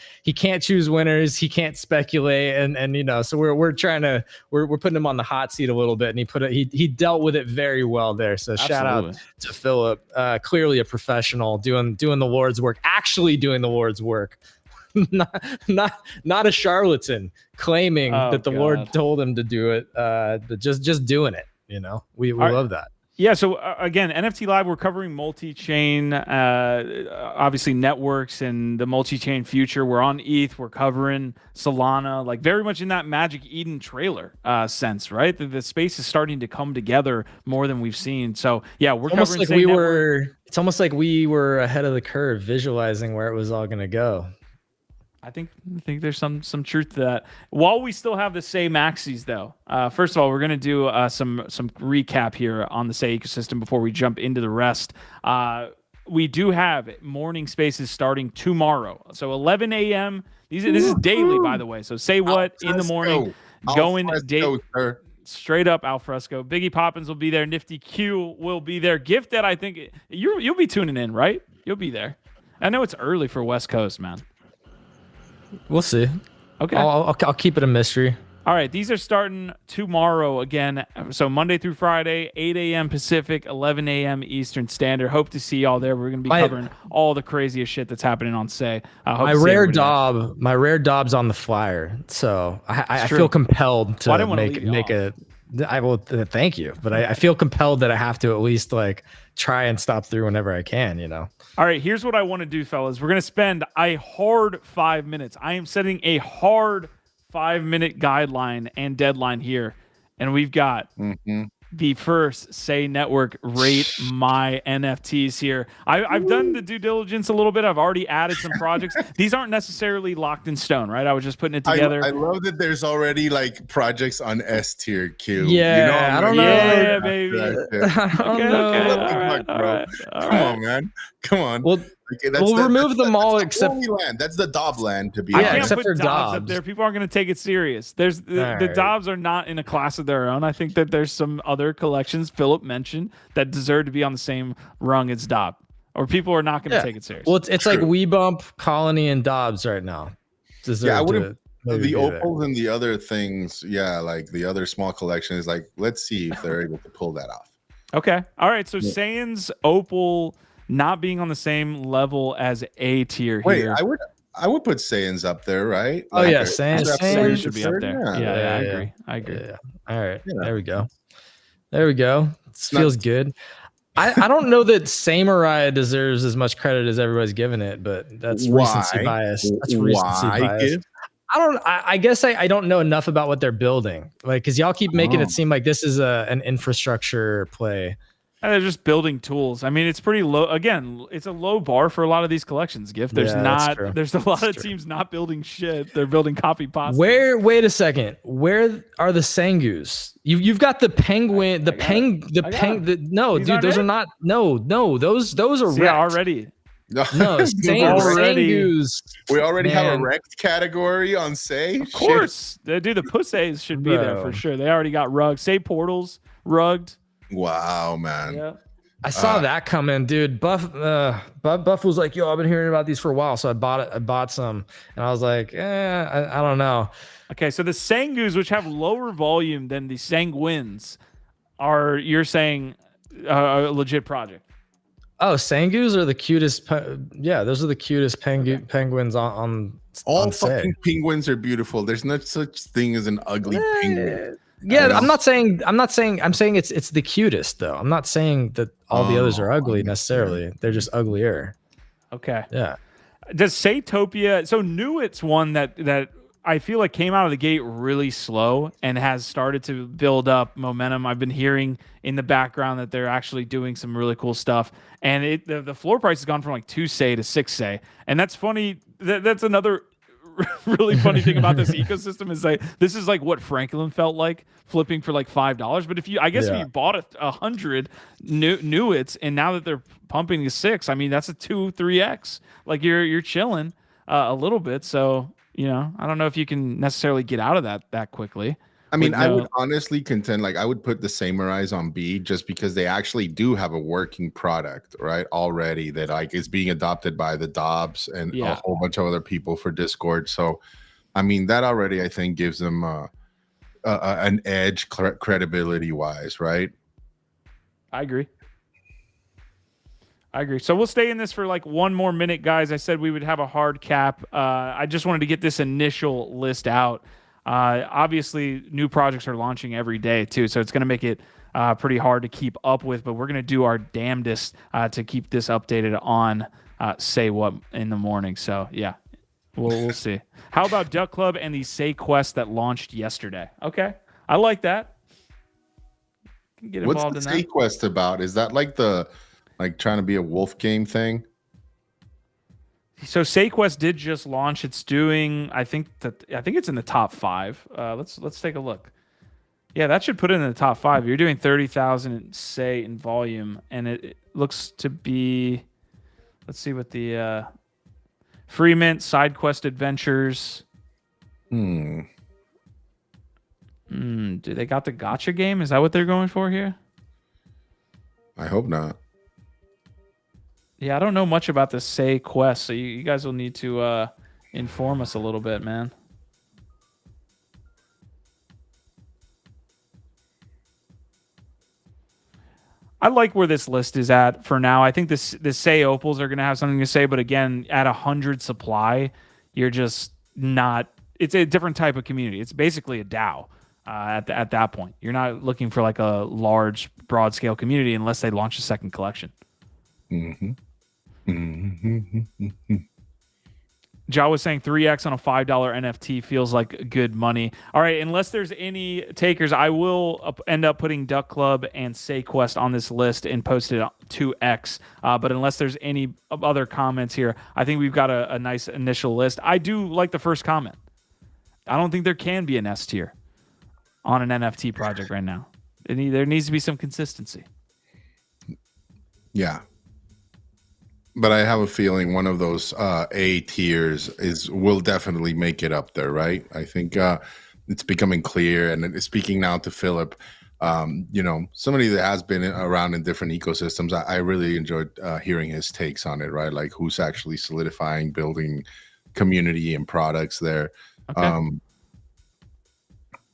choose winners, he can't speculate, and so we're putting him on the hot seat a little bit, and he dealt with it very well there. So shout out Absolutely. to Philip, clearly a professional doing the Lord's work, actually doing the Lord's work. not a charlatan claiming that the Lord God. told him to do it, but just doing it. We right. love that. Yeah, so again, NFT Live, we're covering multi-chain, obviously networks and the multi-chain future. We're on ETH, we're covering Solana, like very much in that MagicEden trailer sense, right? The space is starting to come together more than we've seen. So yeah, we're Almost covering like SEI Network. it's almost like we were ahead of the curve, visualizing where it was all going to go. I think there's some truth to that. While we still have the SEI maxis, though, first of all, we're going to do some recap here on the SEI ecosystem before we jump into the rest. We do have morning spaces starting tomorrow, so 11 a.m. This is daily, by the way. So say what in the morning, going day straight up al fresco. Biggie Poppins will be there. Nifty Q will be there. Gift that I think you'll be tuning in, right? You'll be there. I know it's early for West Coast, man. We'll see. Okay. I'll keep it a mystery. All right. These are starting tomorrow again. So Monday through Friday, 8 a.m. Pacific, 11 a.m. Eastern Standard. Hope to see y'all there. We're going to be covering all the craziest shit that's happening on SEI. My rare Dob's on the flyer. So I true. feel compelled to Well, I didn't wanna leave you make off. it. I will thank you, but I feel compelled that I have to at least try and stop through whenever I can. All right. Here's what I want to do, fellas. We're going to spend a hard 5 minutes. I am setting a hard 5-minute guideline and deadline here. And we've got the first SEI Network rate my NFTs here. I've done the due diligence a little bit. I've already added some projects. These aren't necessarily locked in stone, right? I was just putting it together. I love that there's already projects on S tier Q. Yeah, I don't know. Yeah, baby. I don't Okay, know. okay. What All the right, fuck, all bro? right, all Come right. on, man. Come on. Well, we'll remove them all except Holy land. That's the Dob land, to be I Yeah, can't honest. except put for Dobbs up Dobbs. there. People aren't going to take it serious. The right. Dobbs are not in a class of their own. I think that there's some other collections Philip mentioned that deserve to be on the same rung as Dobb, or people are not going to take it serious. Well, it's like We Bump, Colony, and Dobbs right now. Yeah, I wouldn't. The The opals and the other things, the other small collections, let's see if they're able to pull that off. Okay. All right. So Saiyan's Opal not being on the same level as A tier Wait, here. I would put Saiyans up there, right? Oh, yeah, Saiyans Saiyan should be up third, there. Yeah, I agree. Yeah. All right. Yeah. There we go. This feels good. I don't know that Samurai deserves as much credit as everybody's giving it, but that's recency bias. That's recency bias. I guess I don't know enough about what they're building. Because y'all keep making it seem like this is an infrastructure play. And they're just building tools. I mean, it's pretty low. Again, it's a low bar for a lot of these collections. Gift. There's there's a lot of teams not building shit. They're building copy pasta. Wait a second. Where are the Sangus? You've got the penguin, those are not those are See, wrecked. already. No, Sangus. We already have a Man. wrecked category on Say. Of course. Dude, the pussies should be there for Bro. sure. They already got rugged. Say portals, rugged. Wow, man. Yeah. I saw that coming, dude. Buff was like, "Yo, I've been hearing about these for a while," so I bought it. I bought some, and I was like, I don't know." Okay, so the Sangus, which have lower volume than the Sanguins, you're saying a legit project? Oh, Sangus are the cutest. Those are the cutest penguins on All Say. fucking penguins are beautiful. There's no such thing as an ugly penguin. Yeah, I'm saying it's the cutest though. I'm not saying that all the others are ugly necessarily. They're just uglier. Okay. Yeah. Does Saytopia? So Nuit's one that I feel like came out of the gate really slow and has started to build up momentum. I've been hearing in the background that they're actually doing some really cool stuff, and the floor price has gone from 2 Say to 6 Say, and that's funny. That's another really funny thing about this ecosystem is like this is like what Franklin felt like flipping for like $5. But if you bought 100 new its, and now that they're pumping to 6, I mean that's a 2-3x. Like you're chilling a little bit. So I don't know if you can necessarily get out of that quickly. I mean, I would honestly contend, like, I would put the Samurais on B just because they actually do have a working product, right, already that, like, is being adopted by the DOBS and a whole bunch of other people for Discord. So, I mean, that already, I think, gives them an edge credibility-wise, right? I agree. So we'll stay in this for like one more minute, guys. I said we would have a hard cap. I just wanted to get this initial list out. Obviously, new projects are launching every day too, so it's going to make it pretty hard to keep up with. But we're going to do our damnedest to keep this updated on Say What in the morning. So yeah, we'll see. How about Duck Club and the Say Quest that launched yesterday? Okay, I like that. Get involved What's the in Say Quest about? Is that like trying to be a wolf game thing? So SayQuest did just launch. It's doing, I think it's in the top 5. Let's take a look. Yeah, that should put it in the top 5. You're doing 30,000 Say in volume, and it looks to be. Let's see what the free mint, side quest adventures. Do they got the gotcha game? Is that what they're going for here? I hope not. Yeah, I don't know much about the Say Quest, so you guys will need to inform us a little bit, man. I like where this list is at for now. I think the Say Opals are going to have something to say, but again, at 100 supply, you're just not. It's a different type of community. It's basically a DAO at that point. You're not looking for like a large, broad scale community unless they launch a second collection. Ja was saying 3x on a $5 NFT feels like good money. All right, unless there's any takers, I will end up putting Duck Club and SayQuest on this list and post it 2x. But unless there's any other comments here, I think we've got a nice initial list. I do like the first comment. I don't think there can be an S tier on an NFT project right now. There needs to be some consistency. Yeah. But I have a feeling one of those A tiers will definitely make it up there, right? I think it's becoming clear. And speaking now to Philip, somebody that has been around in different ecosystems, I really enjoyed hearing his takes on it, right? Like who's actually solidifying, building community and products there. Okay.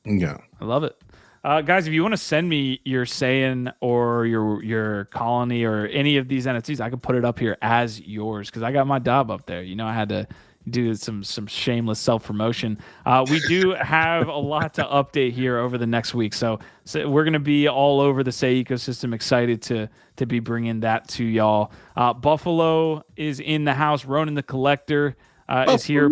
Yeah. I love it. Guys, if you want to send me your Saiyan or your colony or any of these NFTs, I could put it up here as yours because I got my DOB up there. I had to do some shameless self-promotion. We do have a lot to update here over the next week. So we're going to be all over the Say ecosystem, excited to be bringing that to y'all. Buffalo is in the house. Ronan the Collector is here.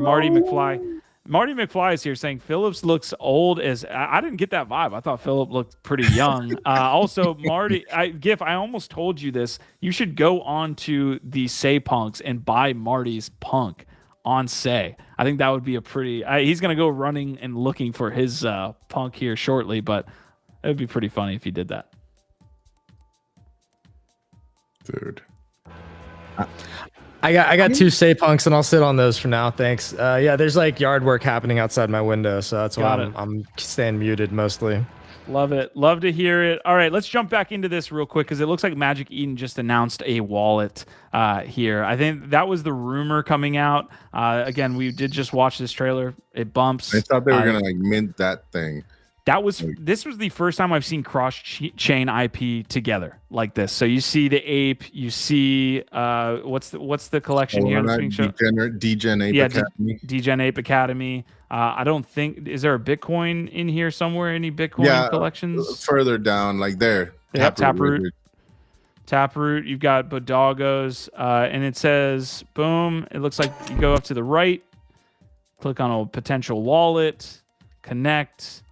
Marty McFly is here saying Phillips looks old as I didn't get that vibe. I thought Philip looked pretty young. Also, Marty, Gif, I almost told you this. You should go on to the Say Punks and buy Marty's punk on Say. I think that would be a pretty. He's gonna go running and looking for his punk here shortly, but it would be pretty funny if he did that. Dude. I got 2 Say Punks and I'll sit on those for now. Thanks. Yeah, there's like yard work happening outside my window, so that's why I'm staying muted mostly. Love it. Love to hear it. All right, let's jump back into this real quick because it looks like MagicEden just announced a wallet here. I think that was the rumor coming out. Again, we did just watch this trailer. It bumps. I thought they were gonna mint that thing. This was the first time I've seen cross-chain IP together like this. So you see the ape, you see what's the collection here that's being shown? Degen Ape Academy. Degen Ape Academy. I don't think is there a Bitcoin in here somewhere? Any Bitcoin collections? Further down, like there. Yeah, Taproot. You've got Bodoggos, and it says boom. It looks like you go up to the right, click on a potential wallet, connect,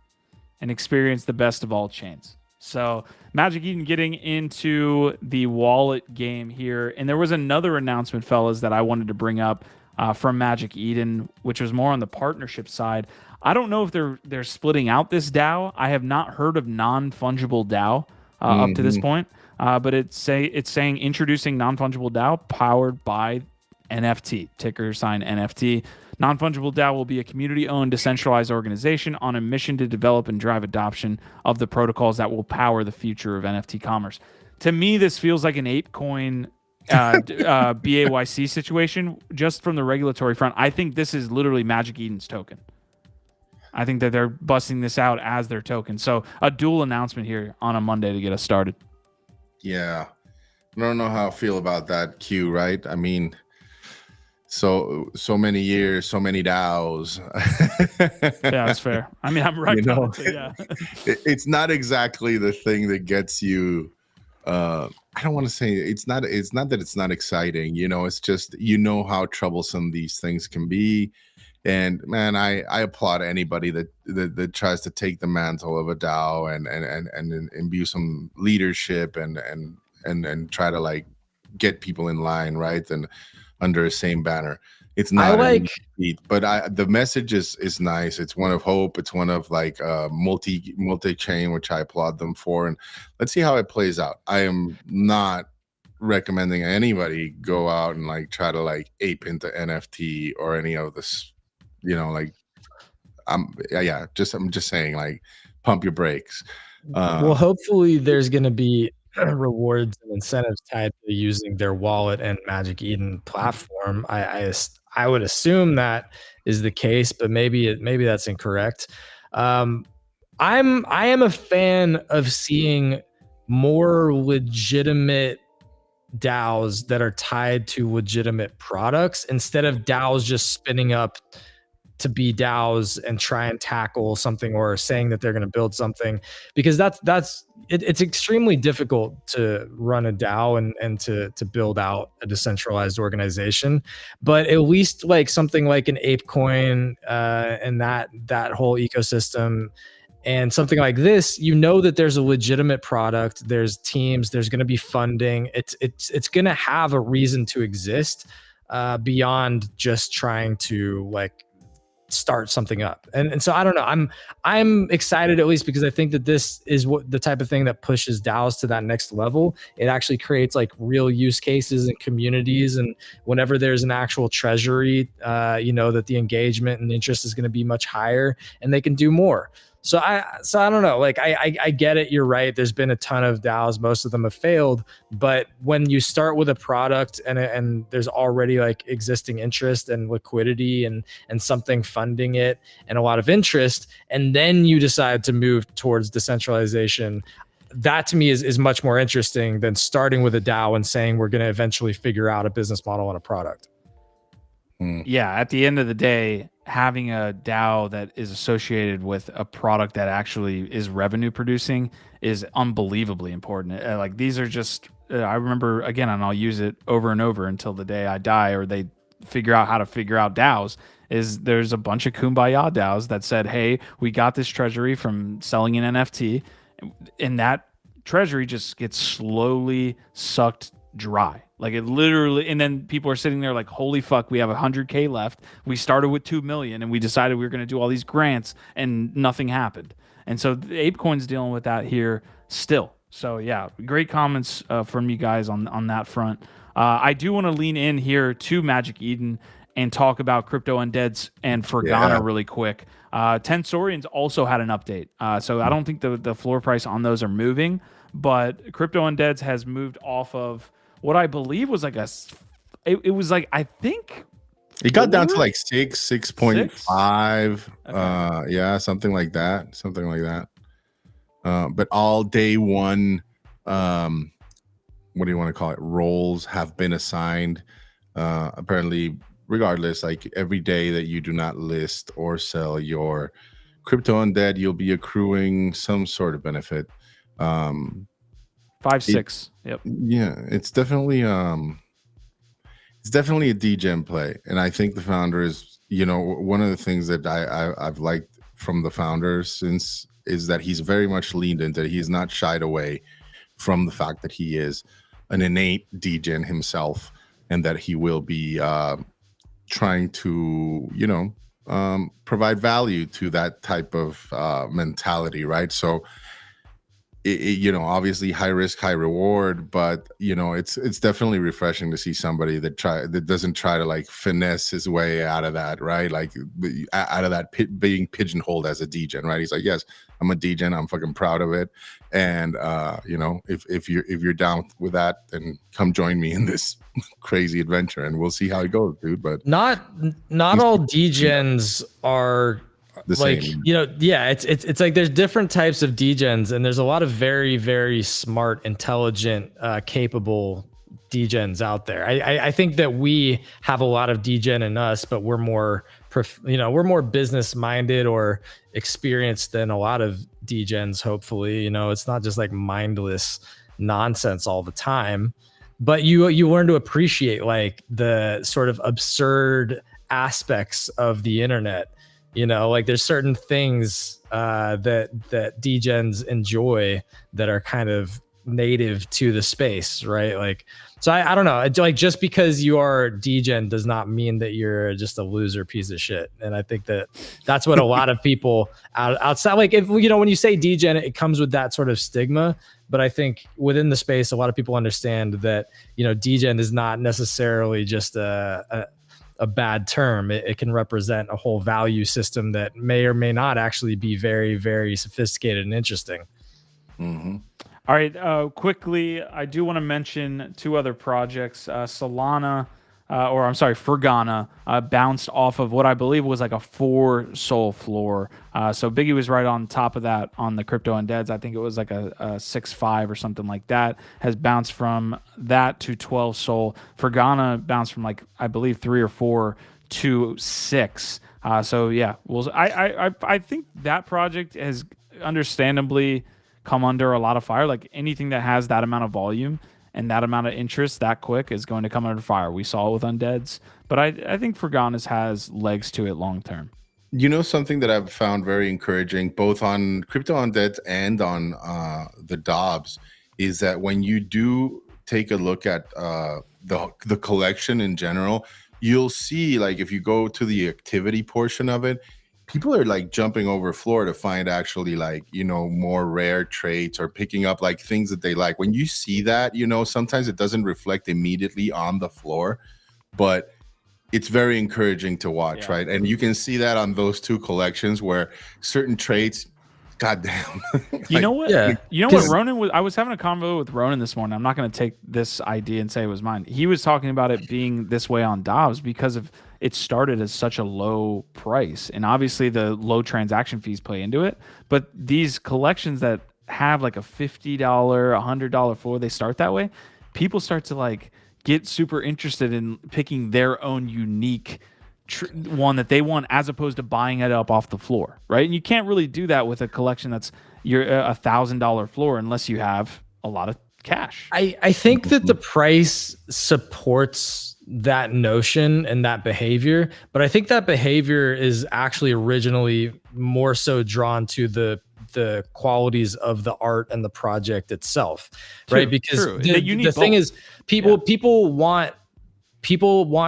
and experience the best of all chains. So MagicEden getting into the wallet game here. And there was another announcement, fellas, that I wanted to bring up. from MagicEden, which was more on the partnership side. I don't know if they're splitting out this DAO. I have not heard of non-fungible DAO up to this point, but it's saying introducing non-fungible DAO powered by NFT, ticker sign NFT. Non-fungible DAO will be a community-owned, decentralized organization on a mission to develop and drive adoption of the protocols that will power the future of NFT commerce. To me, this feels like an ApeCoin BAYC situation just from the regulatory front. I think this is literally MagicEden's token. I think that they're busting this out as their token. So a dual announcement here on a Monday to get us started. Yeah. I don't know how I feel about that, Q, right? I mean, so many years, so many DAOs. Yeah, that's fair. I mean, I'm right. You know, yeah. It's not exactly the thing that gets you. I don't want to say it's not that it's not exciting. You know, it's just, you know how troublesome these things can be. And man, I applaud anybody that tries to take the mantle of a DAO and imbue some leadership and try to like get people in line, right? And under the same banner. It's not but the message is nice. It's one of hope. It's one of like multi-chain, which I applaud them for. And let's see how it plays out. I am not recommending anybody go out and like try to like ape into NFT or any of this, you know, like I'm just saying, like, pump your brakes. Well, hopefully there's going to be rewards and incentives tied to using their wallet and MagicEden platform. I would assume that is the case, but maybe that's incorrect. I am a fan of seeing more legitimate DAOs that are tied to legitimate products instead of DAOs just spinning up to be DAOs and try and tackle something or saying that they're going to build something, because it's extremely difficult to run a DAO and to build out a decentralized organization. But at least like something like an ApeCoin and that whole ecosystem and something like this, you know that there's a legitimate product, there's teams, there's going to be funding. It's going to have a reason to exist beyond just trying to like start something up. And so I don't know, I'm excited, at least because I think that this is what the type of thing that pushes DAOs to that next level. It actually creates like real use cases and communities, and whenever there's an actual treasury, you know that the engagement and interest is going to be much higher and they can do more. So I don't know, like I get it, you're right, there's been a ton of DAOs, most of them have failed, but when you start with a product and there's already like existing interest and liquidity and something funding it and a lot of interest, and then you decide to move towards decentralization, that to me is much more interesting than starting with a DAO and saying we're going to eventually figure out a business model and a product. Yeah, at the end of the day, having a DAO that is associated with a product that actually is revenue producing is unbelievably important. Like these are just, I remember again, and I'll use it over and over until the day I die or they figure out how to figure out DAOs, is there's a bunch of kumbaya DAOs that said, hey, we got this treasury from selling an NFT, and that treasury just gets slowly sucked dry. Like it literally, and then people are sitting there like, holy fuck, we have 100K left. We started with 2 million and we decided we were going to do all these grants and nothing happened. And so ApeCoin's dealing with that here still. So yeah, great comments from you guys on that front. I do want to lean in here to MagicEden and talk about CryptoUndeads and Fergana really quick. Tensorians also had an update. So I don't think the floor price on those are moving, but CryptoUndeads has moved off of what I believe was like it was like, I think it got down to like 6.5. Okay. Yeah, something like that. But all day one, what do you want to call it? Roles have been assigned. Apparently, regardless, like every day that you do not list or sell your CryptoUndead, you'll be accruing some sort of benefit. 5-6. Yep. Yeah, it's definitely a degen play, and I think the founder is, you know, one of the things that I've liked from the founder since is that he's very much leaned into. He's not shied away from the fact that he is an innate degen himself, and that he will be trying to, provide value to that type of mentality, right? So, obviously high risk, high reward, but it's definitely refreshing to see somebody that doesn't try to like finesse his way out of that, right? Like out of that being pigeonholed as a degen, right? He's like, yes, I'm a degen, I'm fucking proud of it, and if you're down with that, then come join me in this crazy adventure, and we'll see how it goes, dude. But not all degens are the like same. It's like there's different types of degens, and there's a lot of very, very smart, intelligent, capable degens out there. I think that we have a lot of degen in us, but we're more business minded or experienced than a lot of degens. Hopefully, it's not just like mindless nonsense all the time, but you learn to appreciate like the sort of absurd aspects of the internet. Like there's certain things that degens enjoy that are kind of native to the space, right? Like, so I don't know. Like just because you are degen does not mean that you're just a loser piece of shit. And I think that's what a lot of people outside, like if when you say degen, it comes with that sort of stigma. But I think within the space, a lot of people understand that degen is not necessarily just a bad term. It can represent a whole value system that may or may not actually be very, very sophisticated and interesting. Mm-hmm. All right, quickly, I do want to mention two other projects. Solana, Fergana, bounced off of what I believe was like a 4 sol floor. So Biggie was right on top of that on the CryptoUndeads. I think it was like a 6.5 or something like that. Has bounced from that to 12 sol. Fergana bounced from like I believe 3 or 4 to 6. So yeah, I think that project has understandably come under a lot of fire. Like anything that has that amount of volume and that amount of interest that quick is going to come under fire. We saw it with Undeads, but I think Fergana's has legs to it long term. Something that I've found very encouraging, both on CryptoUndeads and on the DOBS, is that when you do take a look at the collection in general, you'll see, like, if you go to the activity portion of it, people are like jumping over floor to find actually like, more rare traits or picking up like things that they like. When you see that, sometimes it doesn't reflect immediately on the floor, but it's very encouraging to watch, right? And you can see that on those two collections where certain traits, goddamn. You know what? Yeah. You know what Ronan was? I was having a convo with Ronan this morning. I'm not going to take this idea and say it was mine. He was talking about it being this way on DOBS because of it started as such a low price, and obviously the low transaction fees play into it. But these collections that have like a $50, $100 floor, they start that way. People start to like get super interested in picking their own unique one that they want, as opposed to buying it up off the floor, right? And you can't really do that with a collection that's your $1,000 floor unless you have a lot of cash. I think that the price supports that notion and that behavior, but I think that behavior is actually originally more so drawn to the qualities of the art and the project itself, right? Because the thing is, people want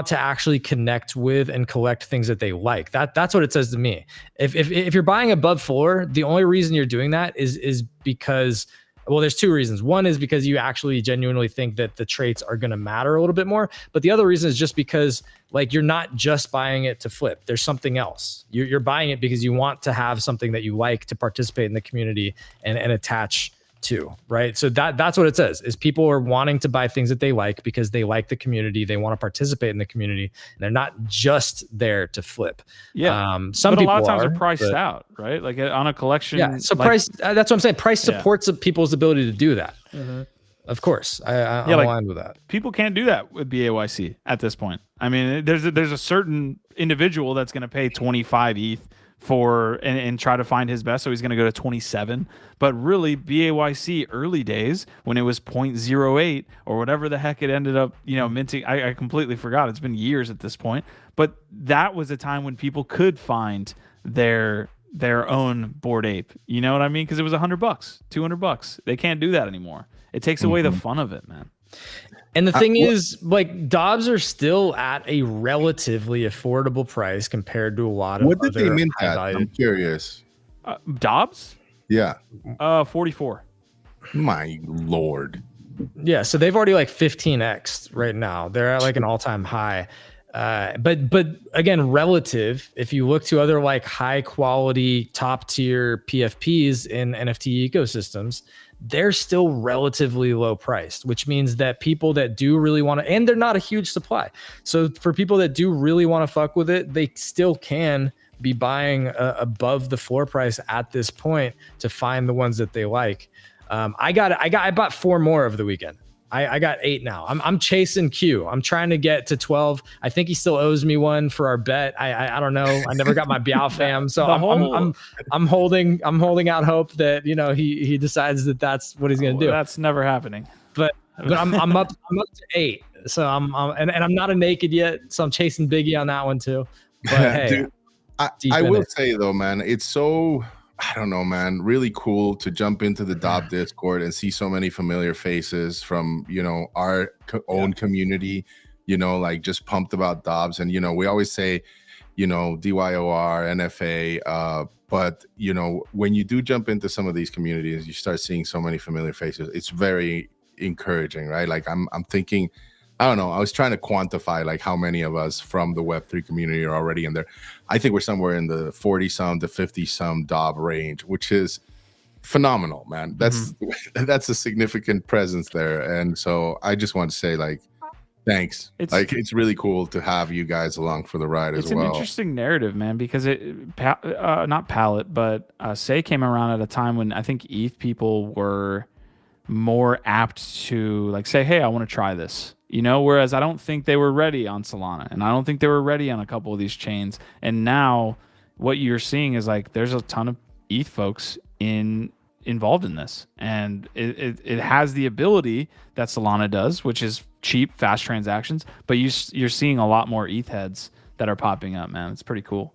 to actually connect with and collect things that they like. That's what it says to me. If you're buying above floor, the only reason you're doing that is because, well, there's two reasons. One is because you actually genuinely think that the traits are going to matter a little bit more. But the other reason is just because like you're not just buying it to flip. There's something else. You're buying it because you want to have something that you like to participate in the community and attach to, right? So that's what it says, is people are wanting to buy things that they like because they like the community, they want to participate in the community, and they're not just there to flip. Some but people a lot of times are priced out, right? Like on a collection. Yeah, so like, price, that's what I'm saying. Price supports people's ability to do that. Mm-hmm. Of course, I'm aligned with that. People can't do that with BAYC at this point. I mean, there's a certain individual that's going to pay 25 ETH for and try to find his best, so he's going to go to 27. But really, BAYC early days when it was 0.08 or whatever the heck it ended up, minting, I completely forgot. It's been years at this point, but that was a time when people could find their own Bored Ape. You know what I mean? Because it was $100, $200. They can't do that anymore. It takes away the fun of it, man. And the thing is, like, DOBS are still at a relatively affordable price compared to a lot of What did they other mint high at? value. I'm curious. Dobbs? Yeah. 44. My lord. Yeah, so they've already like 15x right now. They're at like an all-time high. But again, relative, if you look to other like high quality top tier PFPs in NFT ecosystems, they're still relatively low priced, which means that people that do really want to, and they're not a huge supply. So for people that do really want to fuck with it, they still can be buying above the floor price at this point to find the ones that they like. I bought 4 more over the weekend. I got 8 now. I'm chasing Q. I'm trying to get to 12. I think he still owes me one for our bet. I don't know. I never got my Biao fam, so I'm holding out hope that he decides that that's what he's gonna do. That's never happening. But I'm up to 8. So I'm not a naked yet. So I'm chasing Biggie on that one too. But hey, dude, I will say though, man, it's so. I don't know, man. Really cool to jump into the DOB Discord and see so many familiar faces from, our own community, like just pumped about DOBs. And, we always say, DYOR, NFA. But, when you do jump into some of these communities, you start seeing so many familiar faces. It's very encouraging, right? Like I'm thinking, I don't know. I was trying to quantify like how many of us from the Web3 community are already in there. I think we're somewhere in the 40 some to 50 some DOB range, which is phenomenal, man. That's that's a significant presence there. And so I just want to say like, thanks. It's really cool to have you guys along for the ride as well. It's an interesting narrative, man, because not Palette, but SEI came around at a time when I think ETH people were more apt to like say, hey, I want to try this. Whereas I don't think they were ready on Solana, and I don't think they were ready on a couple of these chains. And now what you're seeing is like there's a ton of ETH folks involved in this, and it has the ability that Solana does, which is cheap, fast transactions. But you're seeing a lot more ETH heads that are popping up, man. It's pretty cool.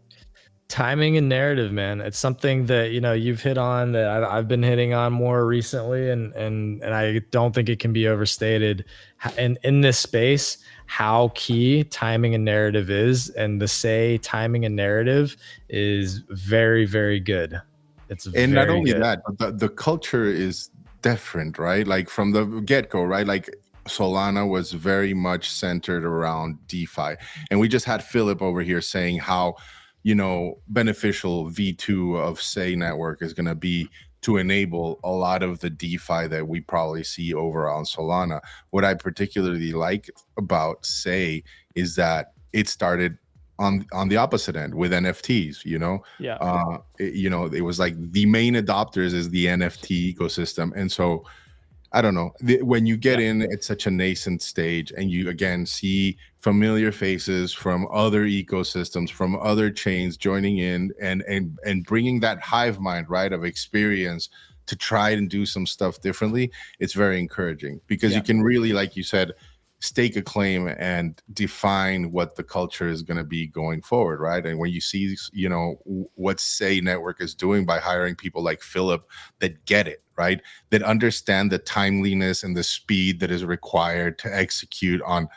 Timing and narrative, man. It's something that you've hit on that I've been hitting on more recently, and I don't think it can be overstated. And in this space, how key timing and narrative is, and the SEI timing and narrative is very, very good. And not only that, but the culture is different, right? Like from the get-go, right? Like Solana was very much centered around DeFi, and we just had Philip over here saying how beneficial V2 of SEI network is going to be to enable a lot of the DeFi that we probably see over on Solana. What I particularly like about SEI is that it started on the opposite end with NFTs, Yeah. It was like the main adopters is the NFT ecosystem. And so I don't know, when you get in at such a nascent stage and you again see familiar faces from other ecosystems, from other chains joining in and bringing that hive mind, right, of experience to try and do some stuff differently, it's very encouraging because you can really, like you said, stake a claim and define what the culture is going to be going forward, right? And when you see, what SEI Network is doing by hiring people like Philip that get it, right? That understand the timeliness and the speed that is required to execute on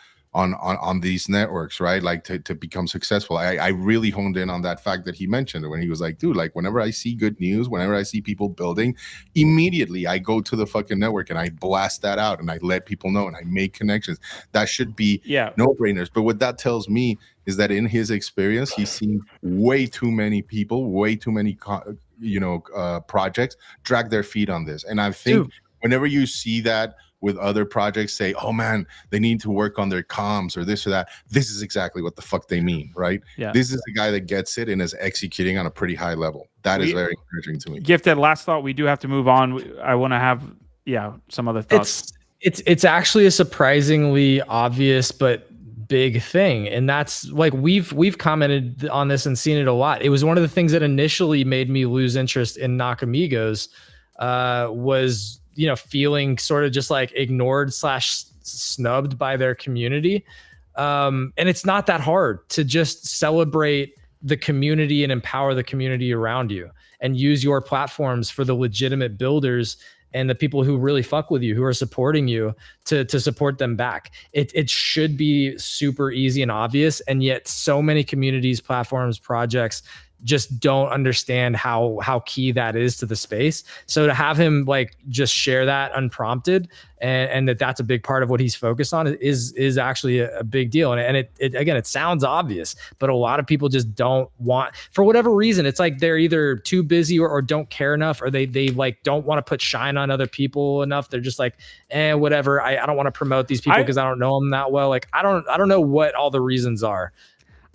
these networks, right? Like to become successful. I really honed in on that fact that he mentioned when he was like, dude, like whenever I see good news, whenever I see people building, immediately I go to the fucking network and I blast that out and I let people know and I make connections. That should be no-brainers. But what that tells me is that in his experience, he's seen way too many people, way too many projects drag their feet on this. And I think whenever you see that with other projects say, oh man, they need to work on their comms or this or that, this is exactly what the fuck they mean, right? Yeah. This is the guy that gets it and is executing on a pretty high level. That is very encouraging to me. Gifted, last thought, we do have to move on. I want to have some other thoughts. It's actually a surprisingly obvious but big thing, and that's like we've commented on this and seen it a lot. It was one of the things that initially made me lose interest in Nakamigos, was feeling sort of just like ignored / snubbed by their community. And it's not that hard to just celebrate the community and empower the community around you and use your platforms for the legitimate builders and the people who really fuck with you, who are supporting you, to support them back. It should be super easy and obvious, and yet so many communities, platforms, projects just don't understand how key that is to the space. So to have him like just share that unprompted, and that's a big part of what he's focused on, is actually a big deal. And it again, it sounds obvious, but a lot of people just don't want, for whatever reason. It's like they're either too busy or don't care enough, or they like don't want to put shine on other people enough. They're just like, whatever. I don't want to promote these people because I don't know them that well. Like I don't know what all the reasons are.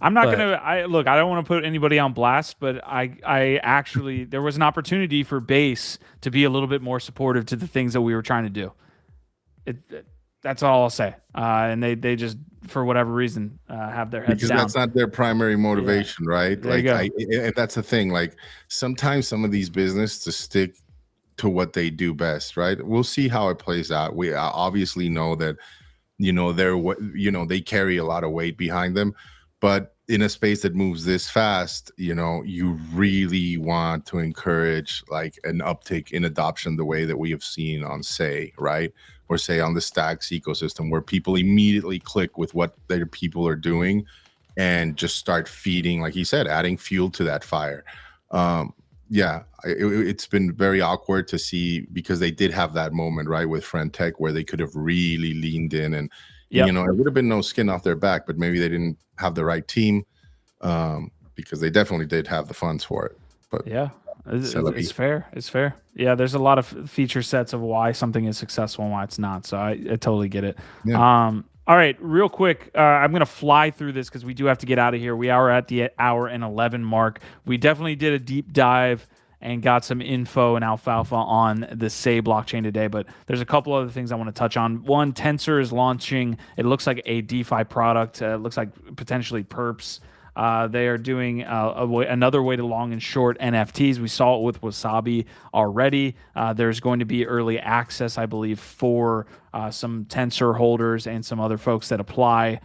I'm not gonna. I don't want to put anybody on blast, but I actually, there was an opportunity for Base to be a little bit more supportive to the things that we were trying to do. That's all I'll say. And they just, for whatever reason, have their heads because down. that's not their primary motivation, right? There you go. And that's the thing. Like sometimes some of these business to stick to what they do best, right? We'll see how it plays out. We obviously know that, they carry a lot of weight behind them. But in a space that moves this fast, you really want to encourage like an uptick in adoption the way that we have seen on SEI, right? Or say on the Stacks ecosystem, where people immediately click with what their people are doing and just start feeding, like he said, adding fuel to that fire. It's been very awkward to see, because they did have that moment, right, with Friend Tech where they could have really leaned in and it would have been no skin off their back, but maybe they didn't have the right team, because they definitely did have the funds for it. But yeah, it's fair. It's fair. Yeah, there's a lot of feature sets of why something is successful and why it's not. So I totally get it. Yeah. All right, real quick, I'm going to fly through this because we do have to get out of here. We are at the hour and 11 mark. We definitely did a deep dive and got some info and alfalfa on the SEI blockchain today, but there's a couple other things I want to touch on. One, Tensor is launching, it looks like a DeFi product. It looks like potentially perps. They are doing another way to long and short NFTs. We saw it with Wasabi already. There's going to be early access, I believe, for some Tensor holders and some other folks that apply.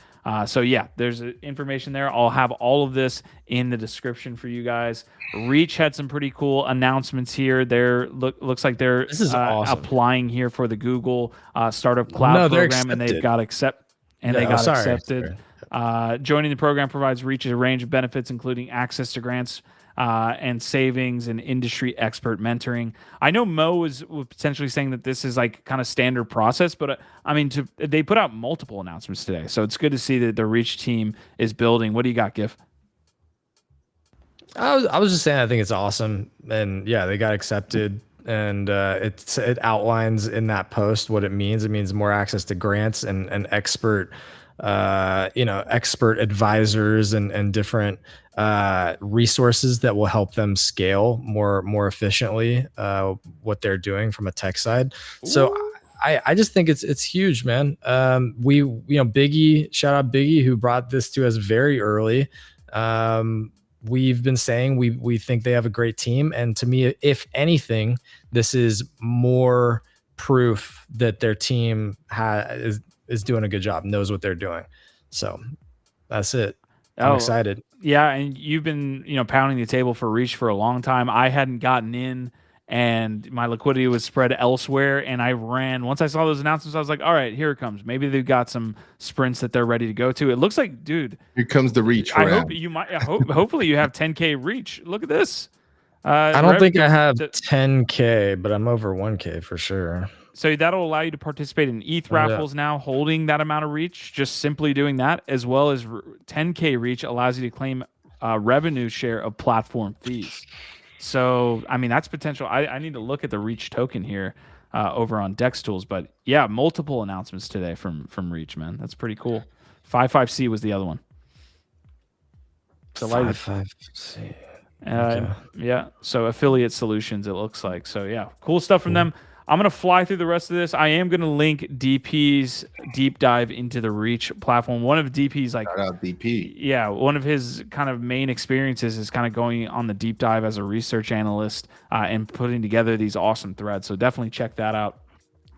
So yeah, there's information there. I'll have all of this in the description for you guys. Reach had some pretty cool announcements here. Looks like they're awesome. applying here for the Google Startup Cloud program, and they've got accepted. Joining the program provides Reach a range of benefits, including access to grants and savings and industry expert mentoring. I know Mo was potentially saying that this is like kind of standard process, but they put out multiple announcements today, so it's good to see that the Reach team is building. What do you got, Gif? I was just saying, I think it's awesome, and yeah, they got accepted, and it outlines in that post what it means. It means more access to grants and expert expert advisors and different resources that will help them scale more efficiently what they're doing from a tech side. So I just think it's huge, man. Biggie, shout out Biggie, who brought this to us very early. We've been saying we think they have a great team, and to me, if anything, this is more proof that their team is doing a good job, knows what they're doing. So that's it. I'm excited. Yeah, and you've been pounding the table for Reach for a long time. I hadn't gotten in, and my liquidity was spread elsewhere, and I ran. Once I saw those announcements, I was like, all right, here it comes. Maybe they've got some sprints that they're ready to go to. It looks like, dude, here comes the Reach. Hopefully you have 10K Reach. Look at this. I don't think I have 10K, but I'm over 1K for sure. So that'll allow you to participate in ETH raffles now, holding that amount of Reach, just simply doing that, as well as 10K Reach allows you to claim revenue share of platform fees. So, that's potential. I need to look at the Reach token here over on Dex Tools. But yeah, multiple announcements today from Reach, man. That's pretty cool. 55C was the other one. 55C. Okay. Yeah, so affiliate solutions, it looks like. So yeah, cool stuff from them. I'm going to fly through the rest of this. I am going to link DP's deep dive into the Reach platform. One of DP's shout out DP. Yeah, one of his kind of main experiences is kind of going on the deep dive as a research analyst and putting together these awesome threads. So definitely check that out.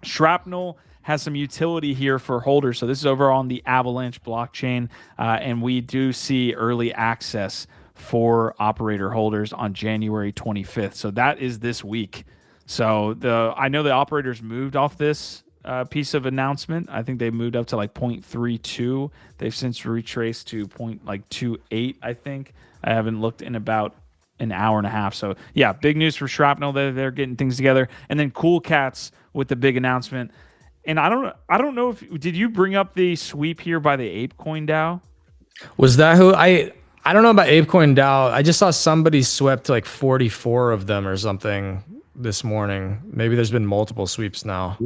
Shrapnel has some utility here for holders. So this is over on the Avalanche blockchain, and we do see early access for operator holders on January 25th. So that is this week. So I know the operators moved off this piece of announcement. I think they moved up to like 0.32. They've since retraced to 0.28, I think. I haven't looked in about an hour and a half. So yeah, big news for Shrapnel. They're getting things together. And then Cool Cats with the big announcement. And I don't know if did you bring up the sweep here by the ApeCoin DAO? Was that who I don't know about ApeCoin DAO. I just saw somebody swept like 44 of them or something this morning. Maybe there's been multiple sweeps now.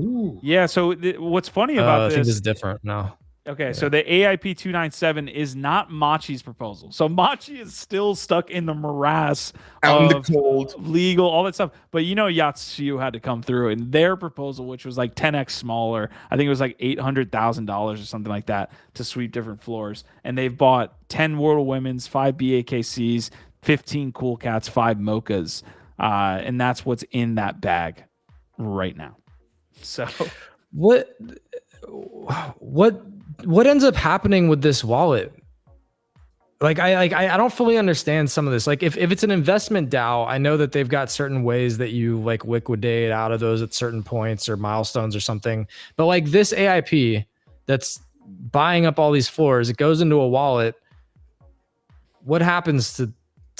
Yeah. So what's funny about I this? think this is different now. Okay, Yeah. so the AIP 297 is not Machi's proposal. So Machi is still stuck in the morass Out in the of cold. legal, all that stuff. But Yatsio had to come through, and their proposal, which was like 10x smaller, I think it was like $800,000 or something like that to sweep different floors. And they've bought 10 World of Women's, 5 BAKCs, 15 Cool Cats, 5 Mochas. And that's what's in that bag right now. So what ends up happening with this wallet? Like I don't fully understand some of this. Like if it's an investment DAO, I know that they've got certain ways that you like liquidate out of those at certain points or milestones or something. But like this AIP that's buying up all these floors, it goes into a wallet. What happens to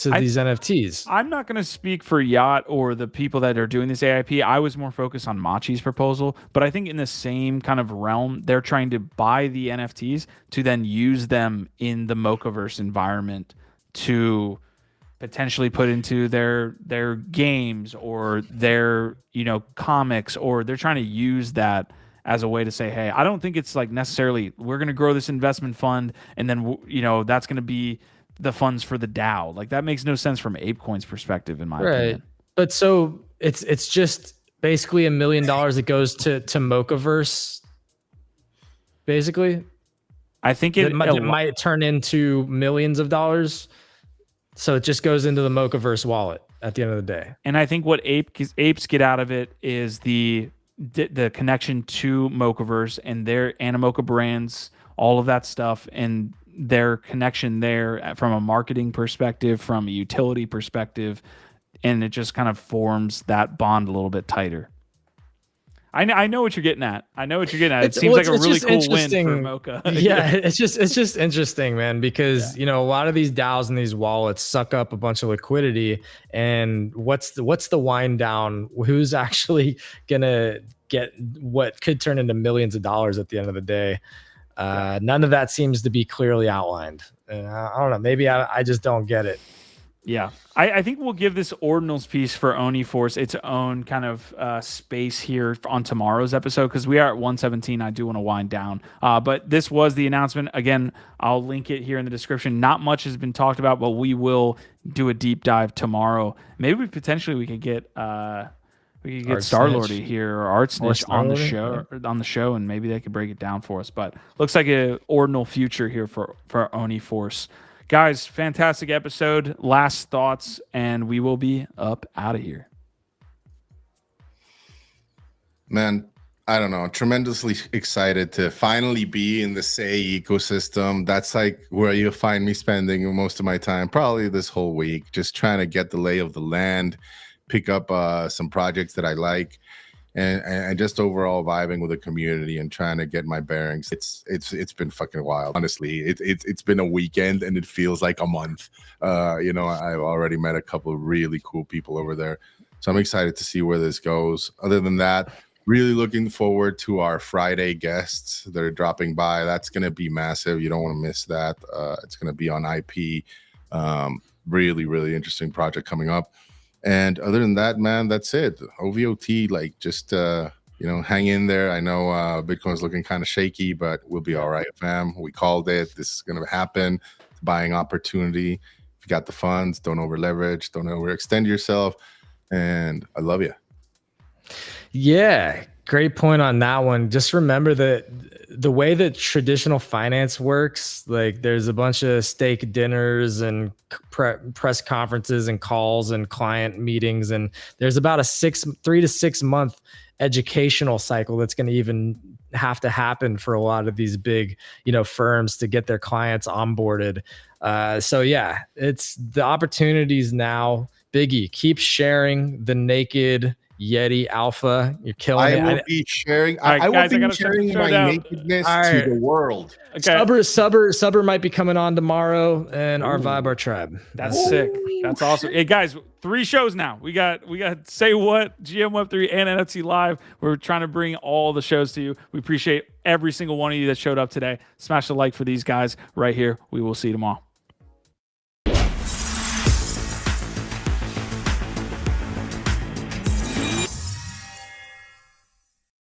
these NFTs? I'm not going to speak for Yacht or the people that are doing this AIP. I was more focused on Machi's proposal, but I think in the same kind of realm, they're trying to buy the NFTs to then use them in the Mochaverse environment to potentially put into their games or their comics, or they're trying to use that as a way to say, hey, I don't think it's like necessarily we're going to grow this investment fund and then that's going to be the funds for the DAO. Like that makes no sense from ApeCoin's perspective, in my opinion. But so it's just basically $1 million that goes to Mochaverse. Basically, I think it might turn into millions of dollars. So it just goes into the Mochaverse wallet at the end of the day. And I think what apes get out of it is the connection to Mochaverse and their Animocha brands, all of that stuff, and their connection there from a marketing perspective, from a utility perspective, and it just kind of forms that bond a little bit tighter. I know what you're getting at. It seems like a really cool win for Mocha. Yeah, it's just interesting, man, because a lot of these DAOs and these wallets suck up a bunch of liquidity, and what's the wind down? Who's actually gonna get what could turn into millions of dollars at the end of the day? None of that seems to be clearly outlined. I don't know. Maybe I just don't get it. Yeah. I think we'll give this Ordinals piece for Oni Force its own kind of space here on tomorrow's episode, because we are at 117. I do want to wind down. But this was the announcement. Again, I'll link it here in the description. Not much has been talked about, but we will do a deep dive tomorrow. Maybe we could get Star-Lordy here or Art Snitch on the show, and maybe they could break it down for us. But looks like an ordinal future here for Oni Force. Guys, fantastic episode. Last thoughts, and we will be up out of here. Man, I don't know. Tremendously excited to finally be in the SEI ecosystem. That's like where you'll find me spending most of my time, probably this whole week, just trying to get the lay of the land, pick up some projects that I like, and just overall vibing with the community and trying to get my bearings. It's been fucking wild. Honestly, it's been a weekend and it feels like a month. I've already met a couple of really cool people over there, so I'm excited to see where this goes. Other than that, really looking forward to our Friday guests that are dropping by. That's going to be massive. You don't want to miss that. It's going to be on IP. Really, really interesting project coming up. And other than that, man, that's it. OVOT, like just hang in there. I know Bitcoin's looking kind of shaky, but we'll be all right, fam. We called it. This is going to happen. It's a buying opportunity. If you got the funds, don't over leverage, don't overextend yourself. And I love you. Yeah, great point on that one. Just remember that the way that traditional finance works, like there's a bunch of steak dinners and press conferences and calls and client meetings, and there's about a 3 to 6 month educational cycle that's going to even have to happen for a lot of these big firms to get their clients onboarded. So yeah, it's the opportunities now. Biggie, keep sharing the naked Yeti Alpha. You're killing I it. will be sharing. All right, I guys, I will gotta be shut the sharing show my down. nakedness All to right. the world. Okay. Subber might be coming on tomorrow, and our vibe, our tribe. That's sick. That's awesome. Hey guys, 3 shows now. We got Say What, GM Web3, and NFT Live. We're trying to bring all the shows to you. We appreciate every single one of you that showed up today. Smash the like for these guys right here. We will see you tomorrow.